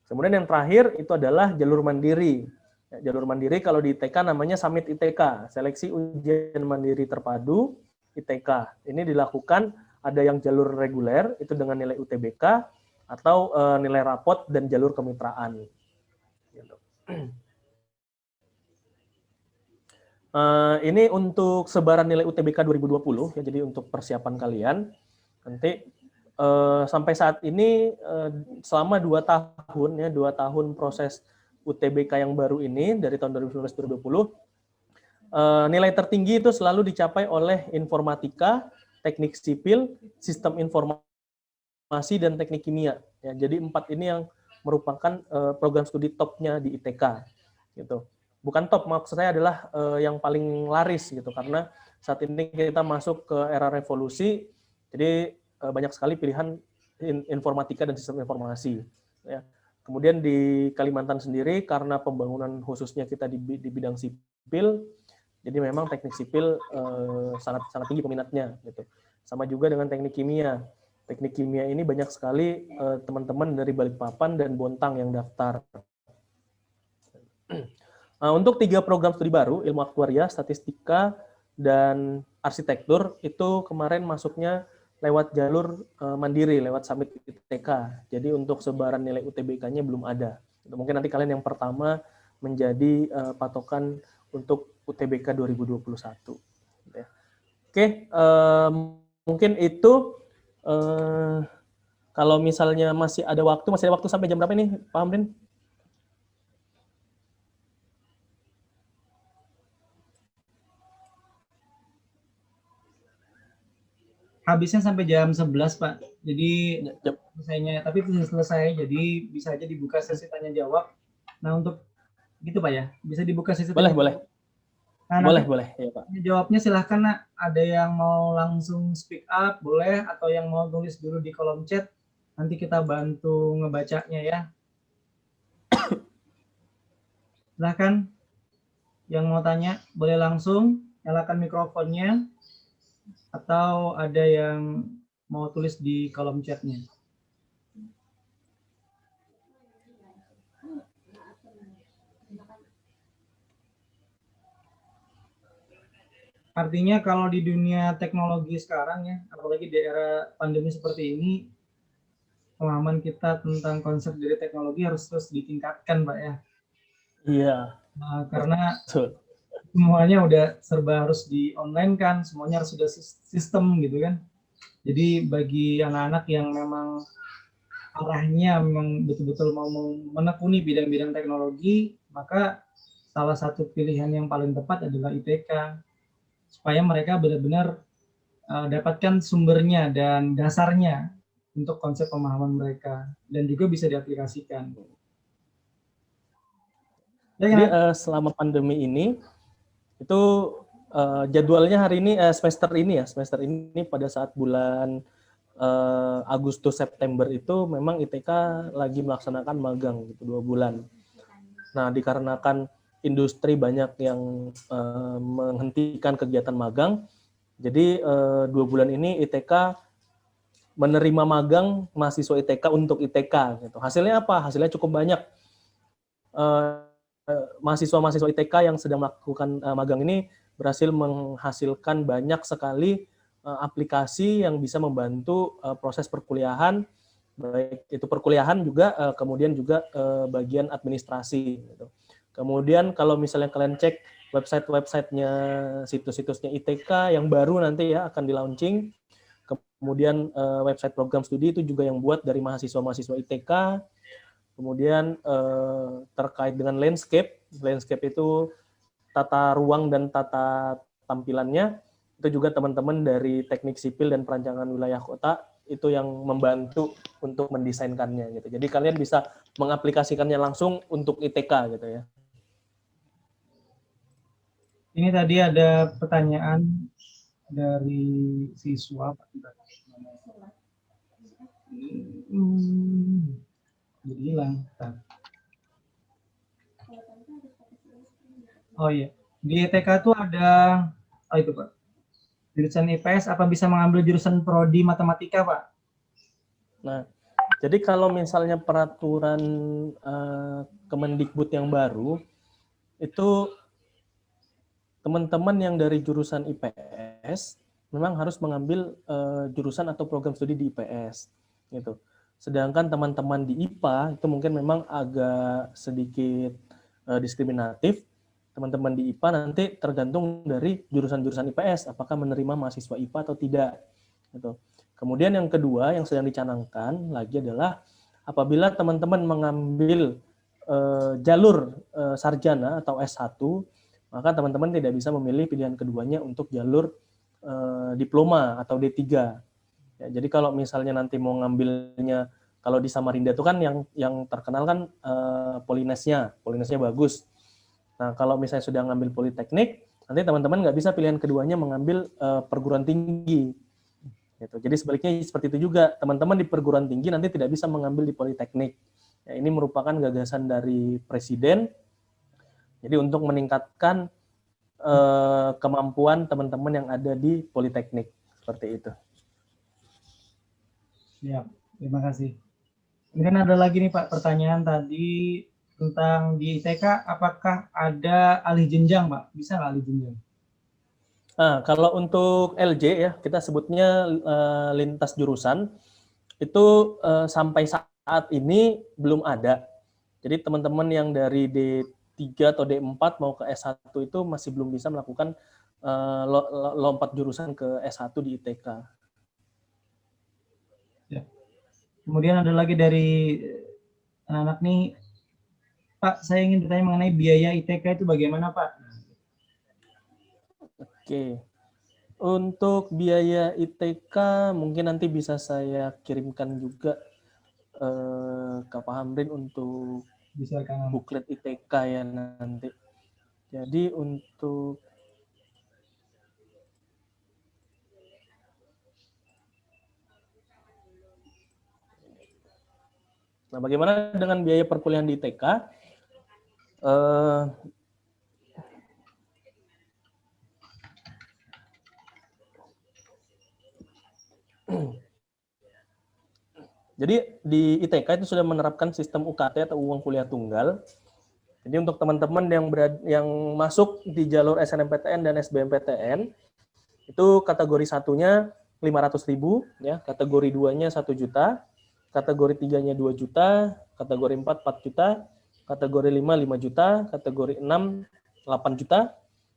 Kemudian yang terakhir itu adalah jalur mandiri. Ya, jalur mandiri kalau di ITK namanya Summit ITK, seleksi ujian mandiri terpadu ITK. Ini dilakukan ada yang jalur reguler itu dengan nilai UTBK atau nilai rapot dan jalur kemitraan. Gitu. Ini untuk sebaran nilai UTBK 2020 ya, jadi untuk persiapan kalian nanti. Sampai saat ini selama 2 tahun ya, 2 tahun proses UTBK yang baru ini dari tahun 2019-2020, nilai tertinggi itu selalu dicapai oleh informatika, teknik sipil, sistem informasi, dan teknik kimia. Ya, jadi 4 ini yang merupakan program studi topnya di ITK. Gitu. Bukan top, maksud saya adalah yang paling laris gitu, karena saat ini kita masuk ke era revolusi, jadi banyak sekali pilihan informatika dan sistem informasi. Ya. Kemudian di Kalimantan sendiri, karena pembangunan khususnya kita di bidang sipil, jadi memang teknik sipil sangat tinggi peminatnya. Gitu. Sama juga dengan teknik kimia. Teknik kimia ini banyak sekali teman-teman dari Balikpapan dan Bontang yang daftar. Untuk 3 program studi baru, ilmu aktuaria, statistika, dan arsitektur, itu kemarin masuknya lewat jalur mandiri, lewat Summit ITK. Jadi untuk sebaran nilai UTBK-nya belum ada. Mungkin nanti kalian yang pertama menjadi patokan untuk UTBK 2021. Oke, mungkin itu kalau misalnya masih ada waktu sampai jam berapa ini, Pak Hamdin? Habisnya sampai jam 11, Pak. Jadi selesainya, tapi belum selesai, jadi bisa aja dibuka sesi tanya jawab. Nah, untuk gitu Pak ya, bisa dibuka sesi tanya boleh. Nah, boleh ya Pak. Jawabnya silahkan, Nak. Ada yang mau langsung speak up, boleh, atau yang mau tulis dulu di kolom chat, nanti kita bantu ngebacanya ya. Silahkan, yang mau tanya, boleh langsung, nyalakan mikrofonnya, atau ada yang mau tulis di kolom chatnya. Artinya kalau di dunia teknologi sekarang ya, apalagi di era pandemi seperti ini, pemahaman kita tentang konsep dari teknologi harus terus ditingkatkan, Pak ya. Iya. Nah, karena semuanya udah serba harus di online kan, semuanya harus sudah sistem gitu kan. Jadi bagi anak-anak yang memang arahnya memang betul-betul mau menekuni bidang-bidang teknologi, maka salah satu pilihan yang paling tepat adalah ITK, supaya mereka benar-benar dapatkan sumbernya dan dasarnya untuk konsep pemahaman mereka dan juga bisa diaplikasikan. Jadi selama pandemi ini itu jadwalnya hari ini semester ini pada saat bulan Agustus September itu memang ITK lagi melaksanakan magang gitu 2 bulan. Nah, dikarenakan industri banyak yang menghentikan kegiatan magang, jadi 2 bulan ini ITK menerima magang mahasiswa ITK untuk ITK gitu. Hasilnya apa? Hasilnya cukup banyak. Mahasiswa-mahasiswa ITK yang sedang melakukan magang ini berhasil menghasilkan banyak sekali aplikasi yang bisa membantu proses perkuliahan, baik itu perkuliahan juga, kemudian juga bagian administrasi. Gitu. Kemudian kalau misalnya kalian cek website-websitenya, situs-situsnya ITK yang baru nanti ya akan di-launching, kemudian website program studi itu juga yang buat dari mahasiswa-mahasiswa ITK. Kemudian terkait dengan landscape itu tata ruang dan tata tampilannya, itu juga teman-teman dari teknik sipil dan perancangan wilayah kota itu yang membantu untuk mendesainkannya gitu. Jadi kalian bisa mengaplikasikannya langsung untuk ITK gitu ya. Ini tadi ada pertanyaan dari siswa. Jadi hilang. Oh iya, di ITK itu ada, itu Pak, jurusan IPS apa bisa mengambil jurusan prodi matematika Pak? Nah, jadi kalau misalnya peraturan Kemendikbud yang baru, itu teman-teman yang dari jurusan IPS memang harus mengambil jurusan atau program studi di IPS gitu. Sedangkan teman-teman di IPA itu mungkin memang agak sedikit diskriminatif. Teman-teman di IPA nanti tergantung dari jurusan-jurusan IPS apakah menerima mahasiswa IPA atau tidak gitu. Kemudian yang kedua yang sedang dicanangkan lagi adalah apabila teman-teman mengambil jalur sarjana atau S1, maka teman-teman tidak bisa memilih pilihan keduanya untuk jalur diploma atau D3. Ya, jadi kalau misalnya nanti mau ngambilnya, kalau di Samarinda itu kan yang terkenal kan Polinesnya bagus. Nah, kalau misalnya sudah ngambil Politeknik, nanti teman-teman nggak bisa pilihan keduanya mengambil perguruan tinggi. Gitu. Jadi sebaliknya seperti itu juga, teman-teman di perguruan tinggi nanti tidak bisa mengambil di Politeknik. Ya, ini merupakan gagasan dari Presiden. Jadi untuk meningkatkan kemampuan teman-teman yang ada di Politeknik seperti itu. Siap, terima kasih. Kemudian ada lagi nih Pak pertanyaan tadi tentang di ITK apakah ada alih jenjang Pak? Bisa nggak alih jenjang? Nah, kalau untuk LJ ya kita sebutnya lintas jurusan itu sampai saat ini belum ada. Jadi teman-teman yang dari D3 atau D4 mau ke S1 itu masih belum bisa melakukan lompat jurusan ke S1 di ITK. Ya. Kemudian ada lagi dari anak-anak nih, Pak, saya ingin bertanya mengenai biaya ITK itu bagaimana Pak? Oke, untuk biaya ITK mungkin nanti bisa saya kirimkan juga ke Pak Hamrin untuk Bisa kan? buklet ITK ya nanti. Jadi untuk nah, bagaimana dengan biaya perkuliahan di ITK? Jadi di ITK itu sudah menerapkan sistem UKT atau uang kuliah tunggal. Jadi untuk teman-teman yang masuk di jalur SNMPTN dan SBMPTN, itu kategori satunya 500.000, ya, kategori 2-nya 1 juta, kategori 3-nya 2 juta, kategori 4 4 juta, kategori 5 5 juta, kategori 6 8 juta,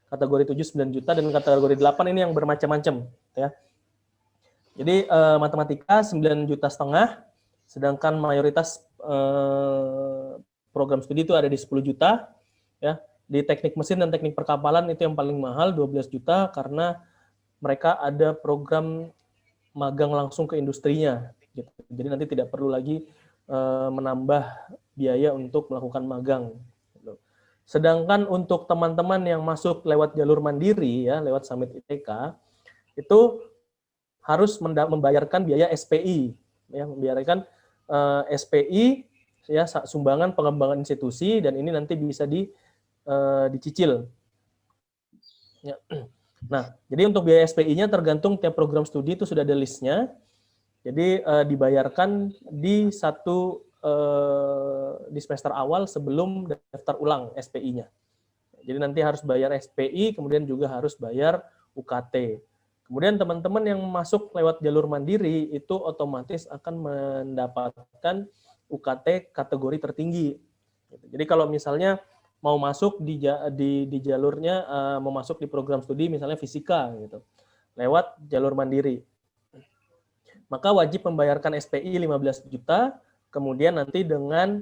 kategori 7 9 juta, dan kategori 8 ini yang bermacam-macam, ya. Jadi matematika 9,5 juta, sedangkan mayoritas program studi itu ada di 10 juta, ya. Di teknik mesin dan teknik perkapalan itu yang paling mahal 12 juta karena mereka ada program magang langsung ke industrinya. gitu. Jadi nanti tidak perlu lagi menambah biaya untuk melakukan magang. Gitu. Sedangkan untuk teman-teman yang masuk lewat jalur mandiri ya, lewat Summit ITK, itu harus membayarkan biaya SPI, ya, membayarkan SPI ya, sumbangan pengembangan institusi, dan ini nanti bisa dicicil. Ya. Nah, jadi untuk biaya SPI-nya tergantung tiap program studi itu sudah ada listnya. Jadi dibayarkan di di semester awal sebelum daftar ulang SPI-nya. Jadi nanti harus bayar SPI, kemudian juga harus bayar UKT. Kemudian teman-teman yang masuk lewat jalur mandiri itu otomatis akan mendapatkan UKT kategori tertinggi. Jadi kalau misalnya mau masuk di jalurnya, mau masuk di program studi misalnya fisika gitu, lewat jalur mandiri, maka wajib membayarkan SPI 15 juta, kemudian nanti dengan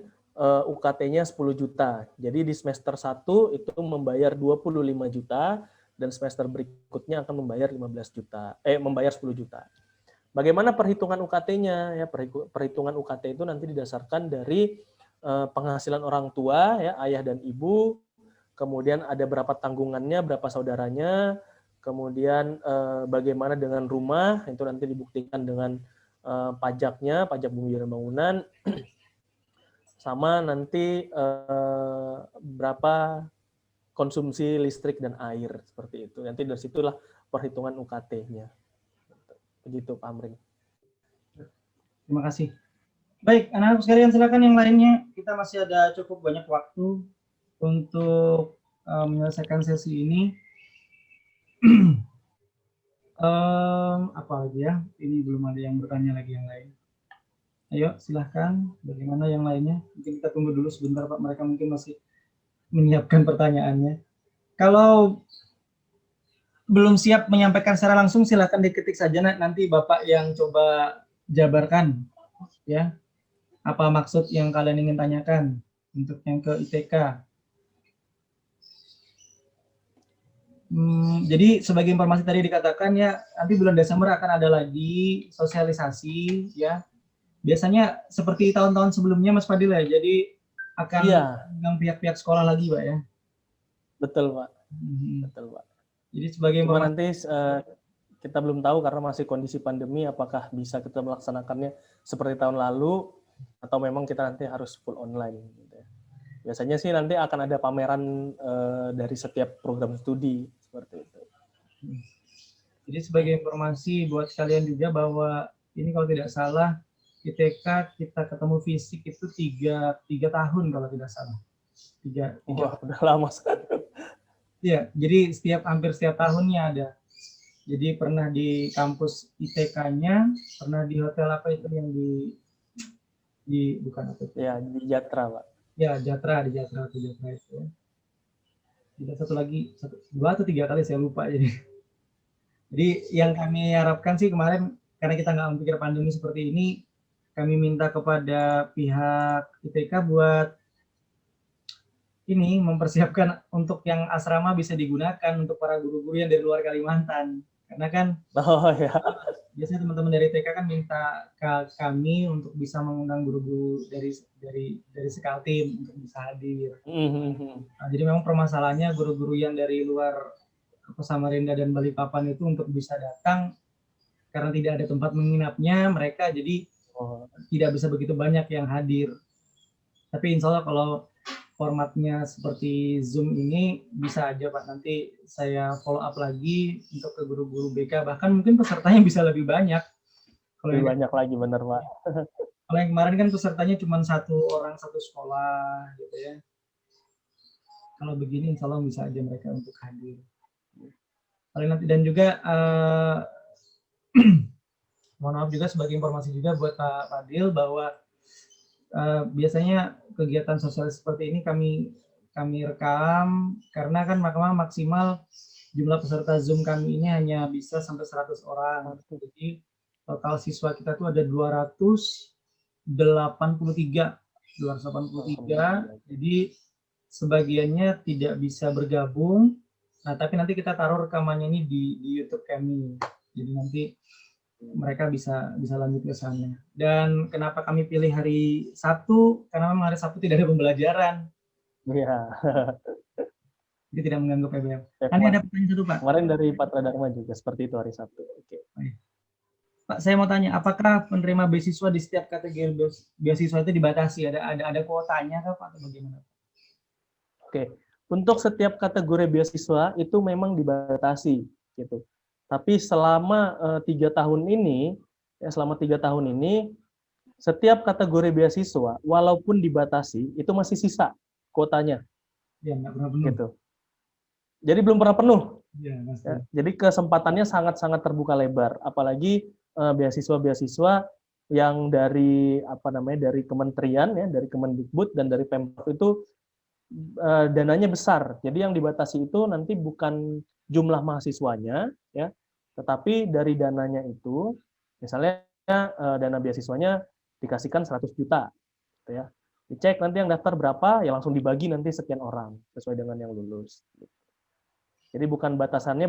UKT-nya 10 juta. Jadi di semester 1 itu membayar 25 juta, dan semester berikutnya akan membayar 10 juta. Bagaimana perhitungan UKT-nya? Ya, perhitungan UKT itu nanti didasarkan dari penghasilan orang tua, ya, ayah dan ibu, kemudian ada berapa tanggungannya, berapa saudaranya, kemudian bagaimana dengan rumah, itu nanti dibuktikan dengan pajaknya, pajak bumi dan bangunan, sama nanti berapa konsumsi listrik dan air, seperti itu. Nanti dari situlah perhitungan UKT-nya. Begitu, Pak Amring. Terima kasih. Baik, anak-anak sekalian, silakan yang lainnya. Kita masih ada cukup banyak waktu untuk menyelesaikan sesi ini. Apa lagi ya? Ini belum ada yang bertanya lagi yang lain. Ayo, silahkan. Bagaimana yang lainnya? Mungkin kita tunggu dulu sebentar, Pak. Mereka mungkin masih menyiapkan pertanyaannya. Kalau belum siap menyampaikan secara langsung, silahkan diketik saja. Nanti Bapak yang coba jabarkan, ya. Apa maksud yang kalian ingin tanyakan untuk yang ke ITK. Jadi sebagai informasi tadi dikatakan ya, nanti bulan Desember akan ada lagi sosialisasi, ya. Biasanya seperti tahun-tahun sebelumnya, Mas Fadil, ya. Jadi akan mengundang pihak-pihak sekolah lagi, Pak, ya. Betul, Pak. Betul, Pak. Jadi sebagai informasi, nanti kita belum tahu karena masih kondisi pandemi, apakah bisa kita melaksanakannya seperti tahun lalu atau memang kita nanti harus full online. Gitu ya. Biasanya sih nanti akan ada pameran dari setiap program studi seperti itu. Jadi sebagai informasi buat kalian juga bahwa ini kalau tidak salah ITK kita ketemu fisik itu tiga tahun kalau tidak salah. Tiga. Wah, udah lama sekali. Iya, jadi hampir setiap tahunnya ada. Jadi pernah di kampus ITK-nya, pernah di hotel apa itu yang bukan apa itu? Ya, di Jatra, Pak. Ya, di Jatra itu ya. Tidak satu lagi, 2 atau 3 kali saya lupa jadi. Jadi yang kami harapkan sih kemarin, karena kita nggak memikir pandemi seperti ini, kami minta kepada pihak ITK buat ini mempersiapkan untuk yang asrama bisa digunakan untuk para guru-guru yang dari luar Kalimantan. Karena kan biasanya teman-teman dari TK kan minta ke kami untuk bisa mengundang guru-guru dari Sekaltim untuk bisa hadir. Nah, jadi memang permasalahannya guru-guru yang dari luar Samarinda dan Balikpapan itu untuk bisa datang karena tidak ada tempat menginapnya, mereka jadi tidak bisa begitu banyak yang hadir. Tapi insya Allah kalau formatnya seperti Zoom ini bisa aja, Pak, nanti saya follow up lagi untuk ke guru-guru BK, bahkan mungkin pesertanya bisa lebih banyak. Lebih banyak lagi, benar, Pak. Kalau yang kemarin kan pesertanya cuma 1 orang 1 sekolah gitu ya. Kalau begini insya Allah bisa aja mereka untuk hadir. Kalau nanti, dan juga mohon maaf juga sebagai informasi juga buat Pak Fadil bahwa biasanya kegiatan sosial seperti ini kami rekam karena kan maksimal jumlah peserta Zoom kami ini hanya bisa sampai 100 orang. Jadi total siswa kita tuh ada 283. Jadi sebagiannya tidak bisa bergabung. Nah, tapi nanti kita taruh rekamannya ini di YouTube kami. Jadi nanti mereka bisa lanjut ke sana. Dan kenapa kami pilih hari Sabtu? Karena memang hari Sabtu tidak ada pembelajaran, Iya. jadi tidak mengganggu PBL. Ya, Ini ada pertanyaan satu, Pak. kemarin dari Patra Dharma juga seperti itu hari Sabtu. Oke. Pak, saya mau tanya, apakah penerima beasiswa di setiap kategori beasiswa itu dibatasi? Ada kuotanya kah, Pak, atau bagaimana? Oke. Untuk setiap kategori beasiswa itu memang dibatasi gitu. Tapi selama 3 tahun ini, selama 3 tahun ini, setiap kategori beasiswa, walaupun dibatasi, itu masih sisa kuotanya. Ya, nggak pernah penuh. Gitu. Jadi belum pernah penuh. Ya, Ya, jadi kesempatannya sangat-sangat terbuka lebar. Apalagi beasiswa-beasiswa yang dari dari kementerian ya, dari Kemendikbud dan dari Pemprov itu dananya besar. Jadi yang dibatasi itu nanti bukan jumlah mahasiswanya ya, tetapi dari dananya itu misalnya dana beasiswanya dikasihkan 100 juta gitu ya. Dicek nanti yang daftar berapa, ya langsung dibagi nanti sekian orang sesuai dengan yang lulus. Jadi bukan batasan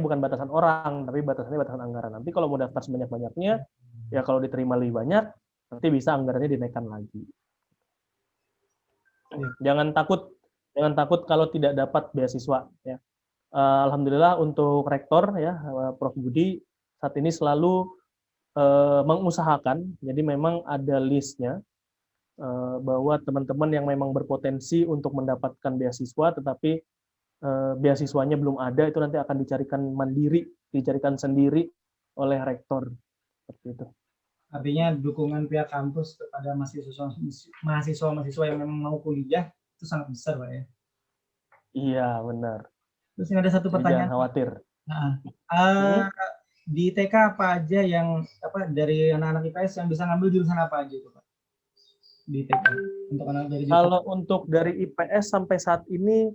orang, tapi batasannya batasan anggaran. Nanti kalau mau daftar sebanyak-banyaknya, ya kalau diterima lebih banyak, nanti bisa anggarannya dinaikkan lagi. Jangan takut kalau tidak dapat beasiswa. Ya. Alhamdulillah untuk rektor ya, Prof Budi saat ini selalu mengusahakan. Jadi memang ada listnya bahwa teman-teman yang memang berpotensi untuk mendapatkan beasiswa, tetapi beasiswanya belum ada, itu nanti akan dicarikan sendiri oleh rektor. Seperti itu. Artinya dukungan pihak kampus kepada mahasiswa yang memang mau kuliah itu sangat besar, Pak ya. Iya, benar. Terus ada satu Jadi pertanyaan. jangan khawatir. Di TK apa aja yang dari anak-anak IPS yang bisa ngambil jurusan apa aja itu, Pak? Di TK untuk anak dari jurusan. Kalau untuk dari IPS sampai saat ini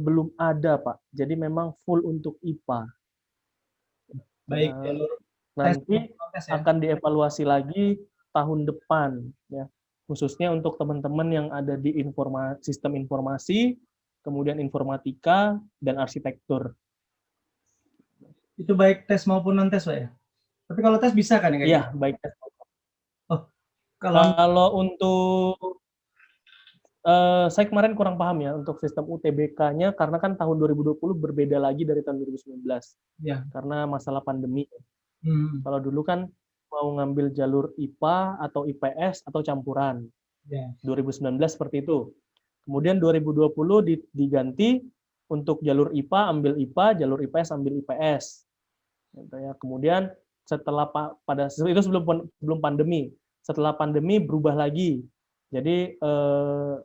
belum ada, Pak. Jadi memang full untuk IPA. Baik, nanti akan dievaluasi lagi tahun depan ya, khususnya untuk teman-teman yang ada di sistem informasi, kemudian informatika dan arsitektur. Itu baik tes maupun non tes, Pak ya. Tapi kalau tes bisa kan ya? Iya, baik tes. Oh, kalau untuk saya kemarin kurang paham ya untuk sistem UTBK-nya, karena kan tahun 2020 berbeda lagi dari tahun 2019 ya. Karena masalah pandemi. Kalau dulu kan mau ngambil jalur IPA atau IPS atau campuran. Ya. 2019 seperti itu. Kemudian 2020 diganti untuk jalur IPA ambil IPA, jalur IPS ambil IPS. Gitu ya. Kemudian setelah itu sebelum pandemi. Setelah pandemi berubah lagi. Jadi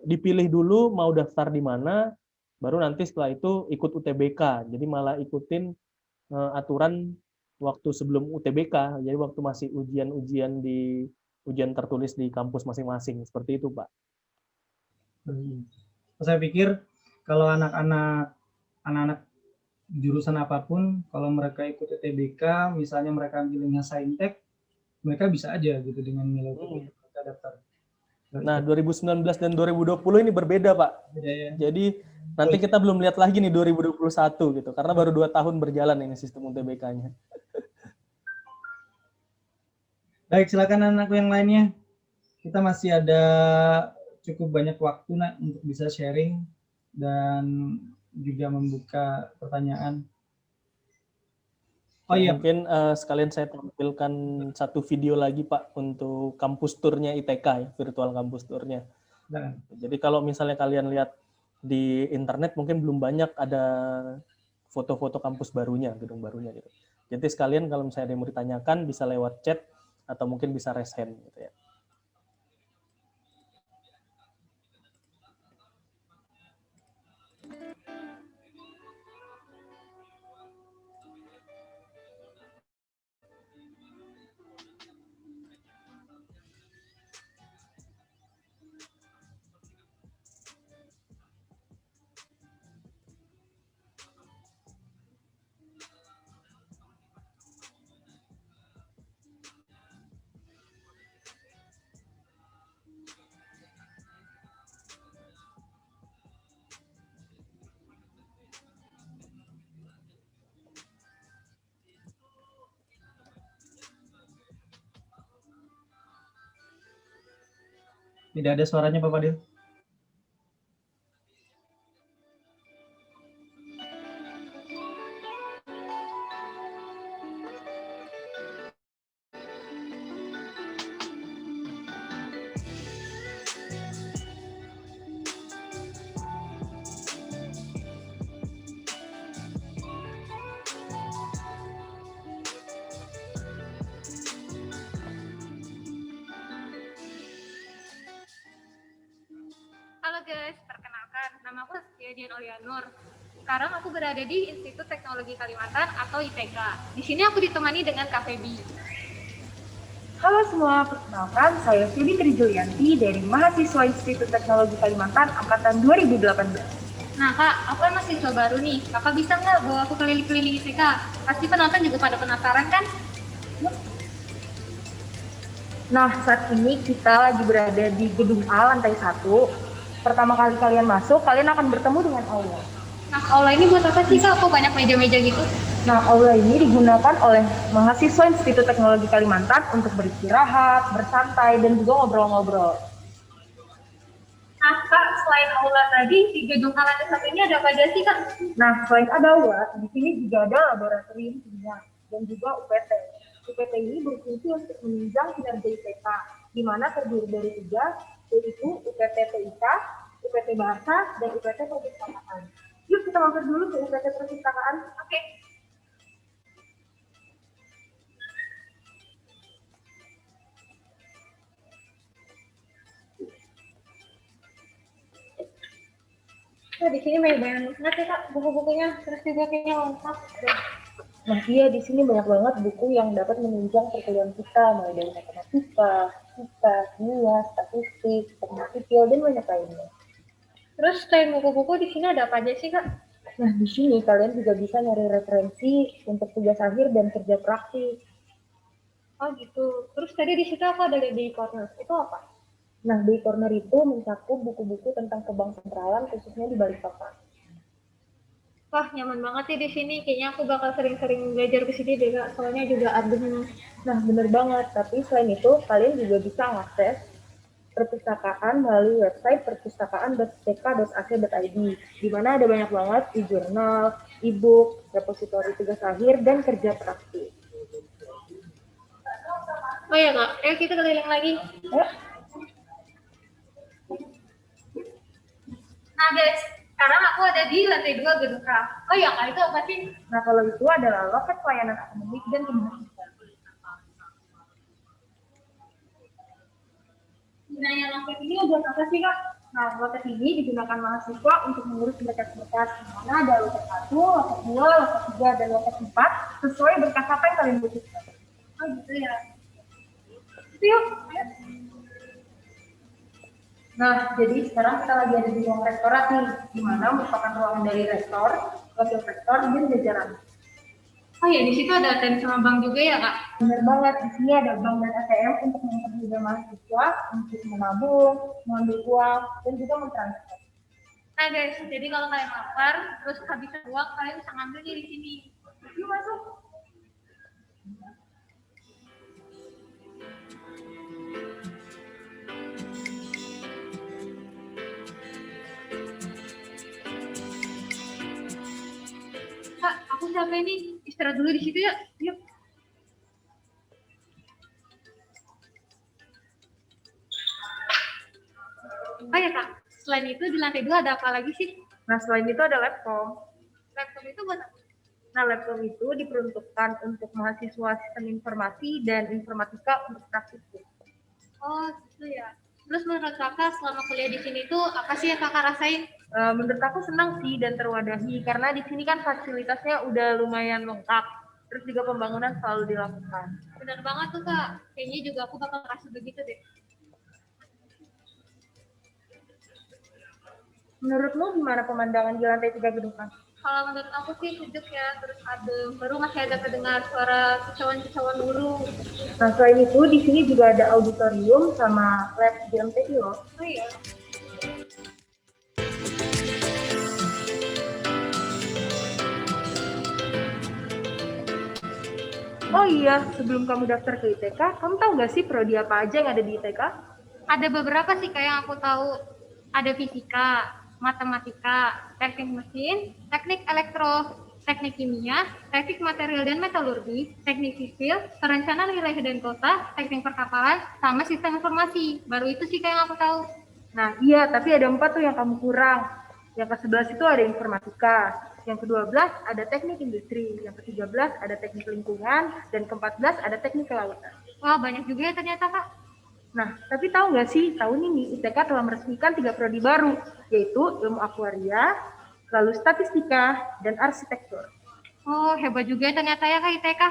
dipilih dulu mau daftar di mana, baru nanti setelah itu ikut UTBK. Jadi malah ikutin aturan waktu sebelum UTBK. Jadi waktu masih ujian tertulis di kampus masing-masing. Seperti itu, Pak. Saya pikir kalau anak-anak jurusan apapun, kalau mereka ikut UTBK, misalnya mereka pilihnya Saintek, mereka bisa aja gitu dengan nilai mereka daftar. Nah, 2019 dan 2020 ini berbeda, Pak. Beda, ya. Jadi nanti kita belum lihat lagi nih 2021 gitu, karena baru 2 tahun berjalan ini sistem UTBK-nya. Baik, silakan anakku yang lainnya. Kita masih ada cukup banyak waktu untuk bisa sharing dan juga membuka pertanyaan. Oh iya, mungkin sekalian saya tampilkan satu video lagi, Pak, untuk kampus turnya ITK ya, virtual kampus turnya. Nah. Jadi kalau misalnya kalian lihat di internet mungkin belum banyak ada foto-foto kampus barunya, gedung barunya gitu. Jadi sekalian kalau misalnya ada yang mau ditanyakan bisa lewat chat atau mungkin bisa raise hand gitu ya. Tidak ada suaranya Pak Fadil. Halo guys, perkenalkan, nama aku Dian Olianur. Sekarang aku berada di Institut Teknologi Kalimantan atau ITK. Di sini aku ditemani dengan Kak Febi. Halo semua, perkenalkan saya Febi Trijulianti dari mahasiswa Institut Teknologi Kalimantan angkatan 2018. Nah Kak, aku kan mahasiswa baru nih. Kakak bisa nggak bawa aku keliling-keliling ITK? Pasti penonton juga pada penasaran kan? Nah, saat ini kita lagi berada di gedung A lantai 1. Pertama kali kalian masuk, kalian akan bertemu dengan aula. Nah, aula ini buat apa sih Kak? Kok banyak meja-meja gitu? Nah, aula ini digunakan oleh mahasiswa Institut Teknologi Kalimantan untuk beristirahat, bersantai, dan juga ngobrol-ngobrol. Nah Kak, selain aula tadi, di gedung A lantai 1 ini ada apa aja sih Kak? Nah, selain ada aula, di sini juga ada laboratorium kimia dan juga UPT. UPT ini berfungsi untuk menunjang kinerja ITK, di mana terdiri dari 3, yaitu UPT TIK, UPT Bahasa, dan UPT Perpustakaan. Yuk kita mampir dulu ke UPT Perpustakaan. Oke. Nah, di sini banyak banget ya Kak, buku-bukunya, terus juga kayaknya lengkap. Nah, iya di sini banyak banget buku yang dapat menunjang perkuliahan kita, mulai dari matematika, fisika, kimia, statistik, teknik sipil, dan banyak lainnya. Terus selain buku-buku di sini ada apa aja sih Kak? Nah, di sini kalian juga bisa nyari referensi untuk tugas akhir dan kerja praktis. Oh gitu. Terus tadi di situ aku ada di corner. Itu apa? Nah, di corner itu mencakup buku-buku tentang kebang sentralan, khususnya di Balikpapan. Wah, nyaman banget sih di sini. Kayaknya aku bakal sering-sering belajar ke sini deh Kak. Soalnya juga adem. Nah, bener banget. Tapi selain itu, kalian juga bisa mengakses perpustakaan melalui website perpustakaan.tk.ac.id, di mana ada banyak banget e-jurnal, e-book, repositori tugas akhir, dan kerja praktis. Oh iya Kak, ayo kita keliling lagi. Ayo. Nah guys, sekarang aku ada di lantai 2 gedung K. Oh iya Kak, itu apa sih? Nah, kalau itu adalah loket pelayanan akademik dan kemahasiswaan. Gunanya loket ini buat apa sih Kak? Nah, loket ini digunakan mahasiswa untuk mengurus berkas-berkas, di mana ada loket 1, loket 2, loket 3, dan loket 4, sesuai berkas apa yang kalian butuhkan. Oh gitu ya. Yuk. Nah, jadi sekarang kita lagi ada di ruang rektorat nih, di mana merupakan ruangan dari rektor, wakil rektor, dan jajaran. Oh iya, di situ ada ATM sama bank juga ya Kak? Benar banget, di sini ada bank dan ATM untuk mempermudah mahasiswa untuk menabung, mengambil uang, dan juga mentransfer. Nah guys, jadi kalau kalian lapar, terus kehabisan uang, kalian bisa ngambilnya di sini. Yuk masuk. Kak, aku capek nih. Istirahat dulu di situ ya. Yuk. Oh ya Kak, selain itu di lantai 2 ada apa lagi sih? Nah, selain itu ada laptop. Laptop itu buat apa? Nah, laptop itu diperuntukkan untuk mahasiswa sistem informasi dan informatika untuk praktis. Oh gitu ya. Terus menurut Kakak selama kuliah di sini tuh apa sih yang Kakak rasain? Menurut aku senang sih dan terwadahi karena di sini kan fasilitasnya udah lumayan lengkap. Terus juga pembangunan selalu dilakukan. Benar banget tuh Kak. Kayaknya juga aku bakal ngerasa begitu deh. Menurutmu gimana pemandangan di lantai 3 gedung A? Kalau menurut aku sih sejuk ya, terus adem. Baru masih ada kedengar suara kicauan-kicauan burung. Nah, selain itu di sini juga ada auditorium sama lab GMTI loh. Oh iya. Oh iya, sebelum kamu daftar ke ITK, kamu tahu nggak sih prodi apa aja yang ada di ITK? Ada beberapa sih kayak yang aku tahu. Ada fisika, matematika, teknik mesin, teknik elektro, teknik kimia, teknik material dan metalurgi, teknik sipil, perencanaan wilayah dan kota, teknik perkapalan, sama sistem informasi. Baru itu sih kayak yang aku tahu. Nah, iya, tapi ada 4 tuh yang kamu kurang. Yang ke-11 itu ada informatika, yang ke-12 ada teknik industri, yang ke-13 ada teknik lingkungan, dan ke-14 ada teknik kelautan. Wah, banyak juga ya ternyata, Kak. Nah, tapi tahu nggak sih, tahun ini ITK telah meresmikan 3 prodi baru, yaitu ilmu akuaria, lalu statistika, dan arsitektur. Oh, hebat juga ya ternyata ya Kak ITK.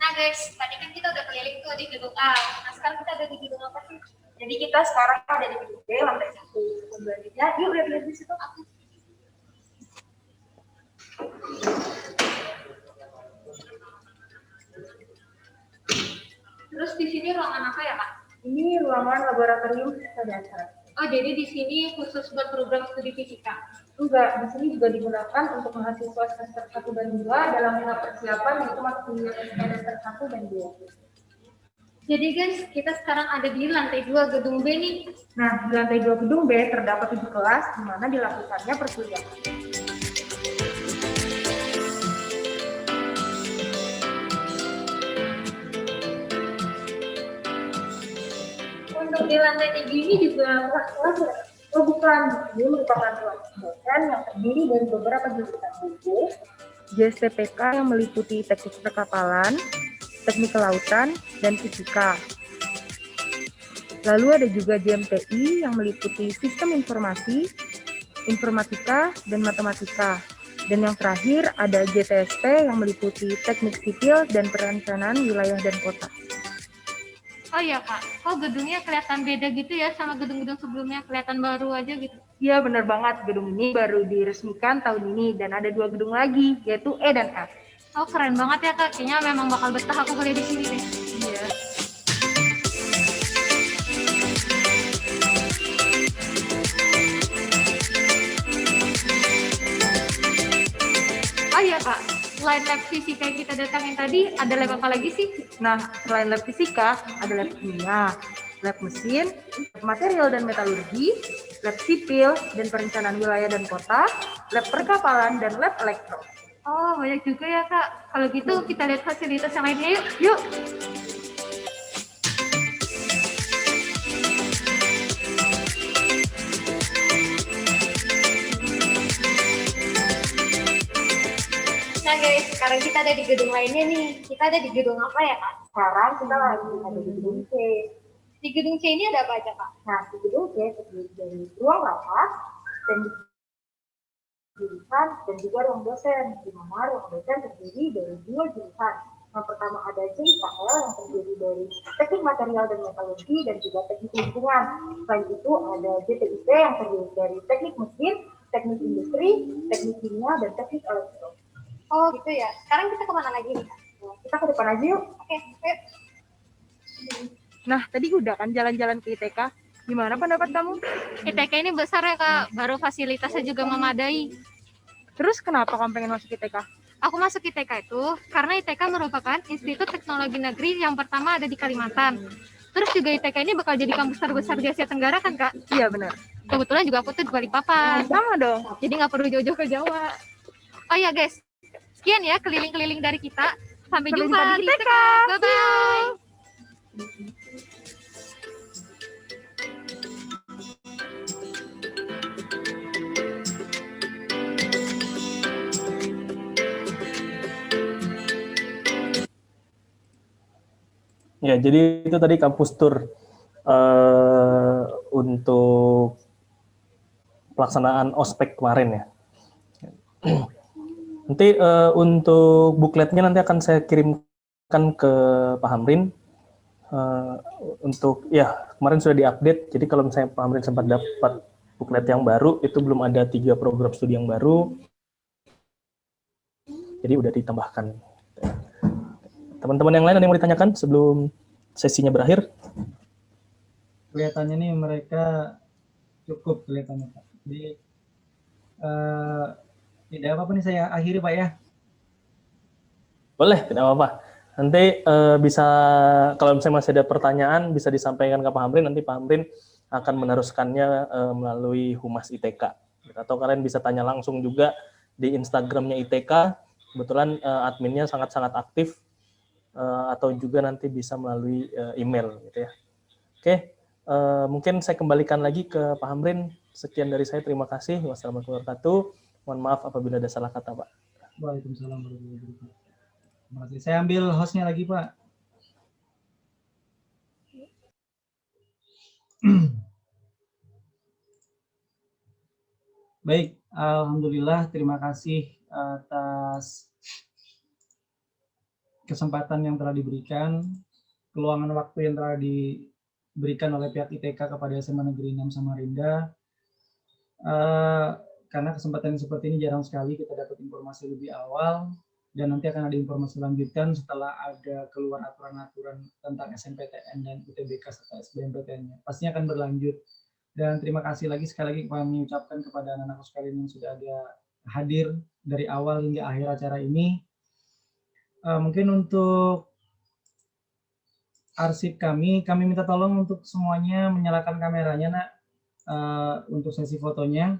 Nah guys, tadi kan kita udah keliling tuh di gedung A. Nah sekarang kita ada di gedung apa sih? Jadi kita sekarang ada di gedung B, lantai 1. Selanjutnya, yuk lihat-lihat di situ. Terus di sini ruangan apa ya Kak? Ini ruangan laboratorium sisa dasar. Oh, jadi di sini khusus buat program studi fisika. Enggak, di sini juga digunakan untuk mahasiswa semester 1 dan 2 dalam tahap persiapan yaitu masuk kuliah semester 1 dan 2. Jadi guys, kita sekarang ada di lantai 2 gedung B nih. Nah, di lantai 2 gedung B terdapat 7 kelas di mana dilakukannya perkuliahan. Untuk di lantai 3 ini juga kelas-kelas ya? Oh bukan, ini merupakan ruang dosen yang terdiri dari beberapa jurusan buku, JSTPK yang meliputi teknik perkapalan, teknik kelautan, dan fisika. Lalu ada juga JMTI yang meliputi sistem informasi, informatika, dan matematika. Dan yang terakhir ada JTSP yang meliputi teknik sipil dan perencanaan wilayah dan kota. Oh iya Kak, kok gedungnya kelihatan beda gitu ya sama gedung-gedung sebelumnya, kelihatan baru aja gitu. Iya benar banget, gedung ini baru diresmikan tahun ini dan ada 2 gedung lagi, yaitu E dan F. Oh keren banget ya Kak, kayaknya memang bakal betah aku kuliah di sini deh. Iya. Oh iya Kak, selain lab fisika yang kita datangin tadi, ada lab apa lagi sih? Nah, selain lab fisika, ada lab kimia, lab mesin, lab material dan metalurgi, lab sipil dan perencanaan wilayah dan kota, lab perkapalan, dan lab elektro. Oh banyak juga ya Kak. Kalau gitu kita lihat fasilitas yang lainnya yuk. Yuk. Nah guys, sekarang kita ada di gedung lainnya nih. Kita ada di gedung apa ya Kak? Sekarang kita lagi ada di gedung C. Di gedung C ini ada apa aja Kak? Nah, di gedung C terdiri dari ruang rapat, dan jurusan, dan juga ruang dosen. Di mana ruang dosen terdiri dari 2 jurusan. Yang pertama ada JIKL yang terdiri dari teknik material dan metalurgi dan juga teknik lingkungan. Selain itu ada JTIP yang terdiri dari teknik mesin, teknik industri, teknik kimia, dan teknik elektro. Oh gitu ya. Sekarang kita kemana lagi nih Kak? Nah, kita ke depan aja yuk. Oke, yuk. Nah, tadi udah kan jalan-jalan ke ITK. Gimana pendapat kamu? ITK ini besar ya Kak, baru fasilitasnya juga memadai. Terus kenapa kamu pengen masuk ITK? Aku masuk ITK itu karena ITK merupakan Institut Teknologi Negeri yang pertama ada di Kalimantan. Terus juga ITK ini bakal jadi kampus terbesar di Asia Tenggara kan Kak? Iya benar. Kebetulan juga aku tuh di Balikpapan. Sama dong. Jadi nggak perlu jauh-jauh ke Jawa. Oh ya guys, sekian ya keliling-keliling dari kita. Sampai jumpa di ITK. Bye-bye. Ya, jadi itu tadi kampus tour untuk pelaksanaan ospek kemarin ya. Nanti untuk bukletnya nanti akan saya kirimkan ke Pak Hamrin. Untuk ya kemarin sudah diupdate. Jadi kalau misalnya Pak Hamrin sempat dapat buklet yang baru, itu belum ada 3 program studi yang baru. Jadi udah ditambahkan. Teman-teman yang lain ada yang mau ditanyakan sebelum sesinya berakhir? Kelihatannya nih mereka cukup kelihatannya Pak. Jadi tidak apa-apa nih saya akhiri Pak ya. Boleh, tidak apa-apa. Nanti bisa, kalau misalnya masih ada pertanyaan, bisa disampaikan ke Pak Hamrin, nanti Pak Hamrin akan meneruskannya melalui Humas ITK. Atau kalian bisa tanya langsung juga di Instagramnya ITK, kebetulan adminnya sangat-sangat aktif, atau juga nanti bisa melalui email gitu ya. Oke, mungkin saya kembalikan lagi ke Pak Hamrin. Sekian dari saya, terima kasih. Wassalamualaikum warahmatullahi wabarakatuh. Mohon maaf apabila ada salah kata, Pak. Waalaikumsalam warahmatullahi wabarakatuh. Terima kasih. Saya ambil hostnya lagi, Pak. Baik, alhamdulillah, terima kasih atas kesempatan yang telah diberikan, keluangan waktu yang telah diberikan oleh pihak ITK kepada SMA Negeri 6 Samarinda. Karena kesempatan seperti ini jarang sekali kita dapat informasi lebih awal, dan nanti akan ada informasi lanjutan setelah ada keluar aturan-aturan tentang SNPTN dan UTBK serta SBMPTN-nya. Pastinya akan berlanjut. Dan terima kasih lagi sekali lagi kami ucapkan kepada anak-anak sekalian yang sudah ada hadir dari awal hingga akhir acara ini. Mungkin untuk arsip kami minta tolong untuk semuanya menyalakan kameranya, Nak, untuk sesi fotonya.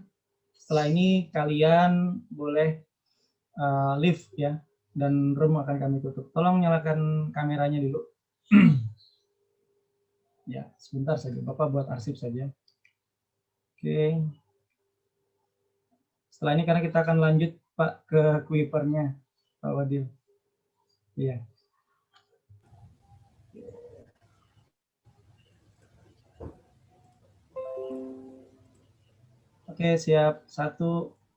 Setelah ini kalian boleh leave ya, dan room akan kami tutup. Tolong nyalakan kameranya dulu. Ya, sebentar saja, Bapak buat arsip saja. Oke. Setelah ini karena kita akan lanjut, Pak, ke kuipernya, Pak Wadil. Iya. Oke, siap. 1,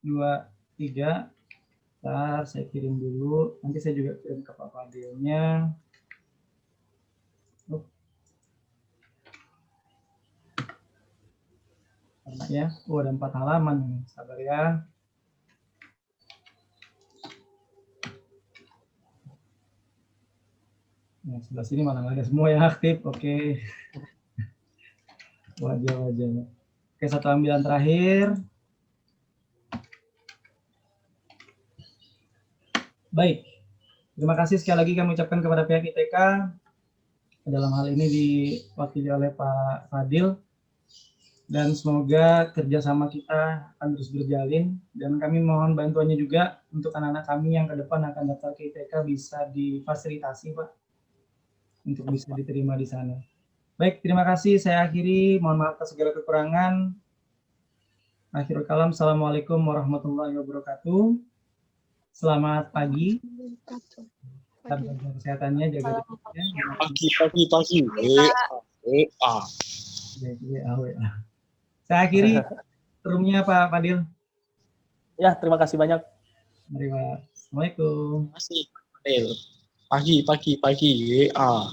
2, 3. Bentar, saya kirim dulu. Nanti saya juga kirim ke Pak Fadilnya. Ya, ada 4 halaman nih. Sabar ya. Nah, sebelah sini malah nggak ada semua yang aktif. Oke. Wajah-wajahnya. Oke, satu ambilan terakhir. Baik. Terima kasih sekali lagi kami ucapkan kepada pihak ITK. Dalam hal ini diwakili oleh Pak Fadil. Dan semoga kerjasama kita akan terus berjalin, dan kami mohon bantuannya juga untuk anak-anak kami yang ke depan akan daftar ke ITK bisa difasilitasi, Pak, untuk bisa diterima di sana. Baik, terima kasih. Saya akhiri. Mohon maaf atas segala kekurangan. Akhirul kalam. Assalamualaikum warahmatullahi wabarakatuh. Selamat pagi. Jaga kesehatannya, jaga Pagi. WA. Saya akhiri roomnya, Pak Fadil. Ya, terima kasih banyak. Mari, Pak. Assalamualaikum. Terima kasih, Pagi. WA.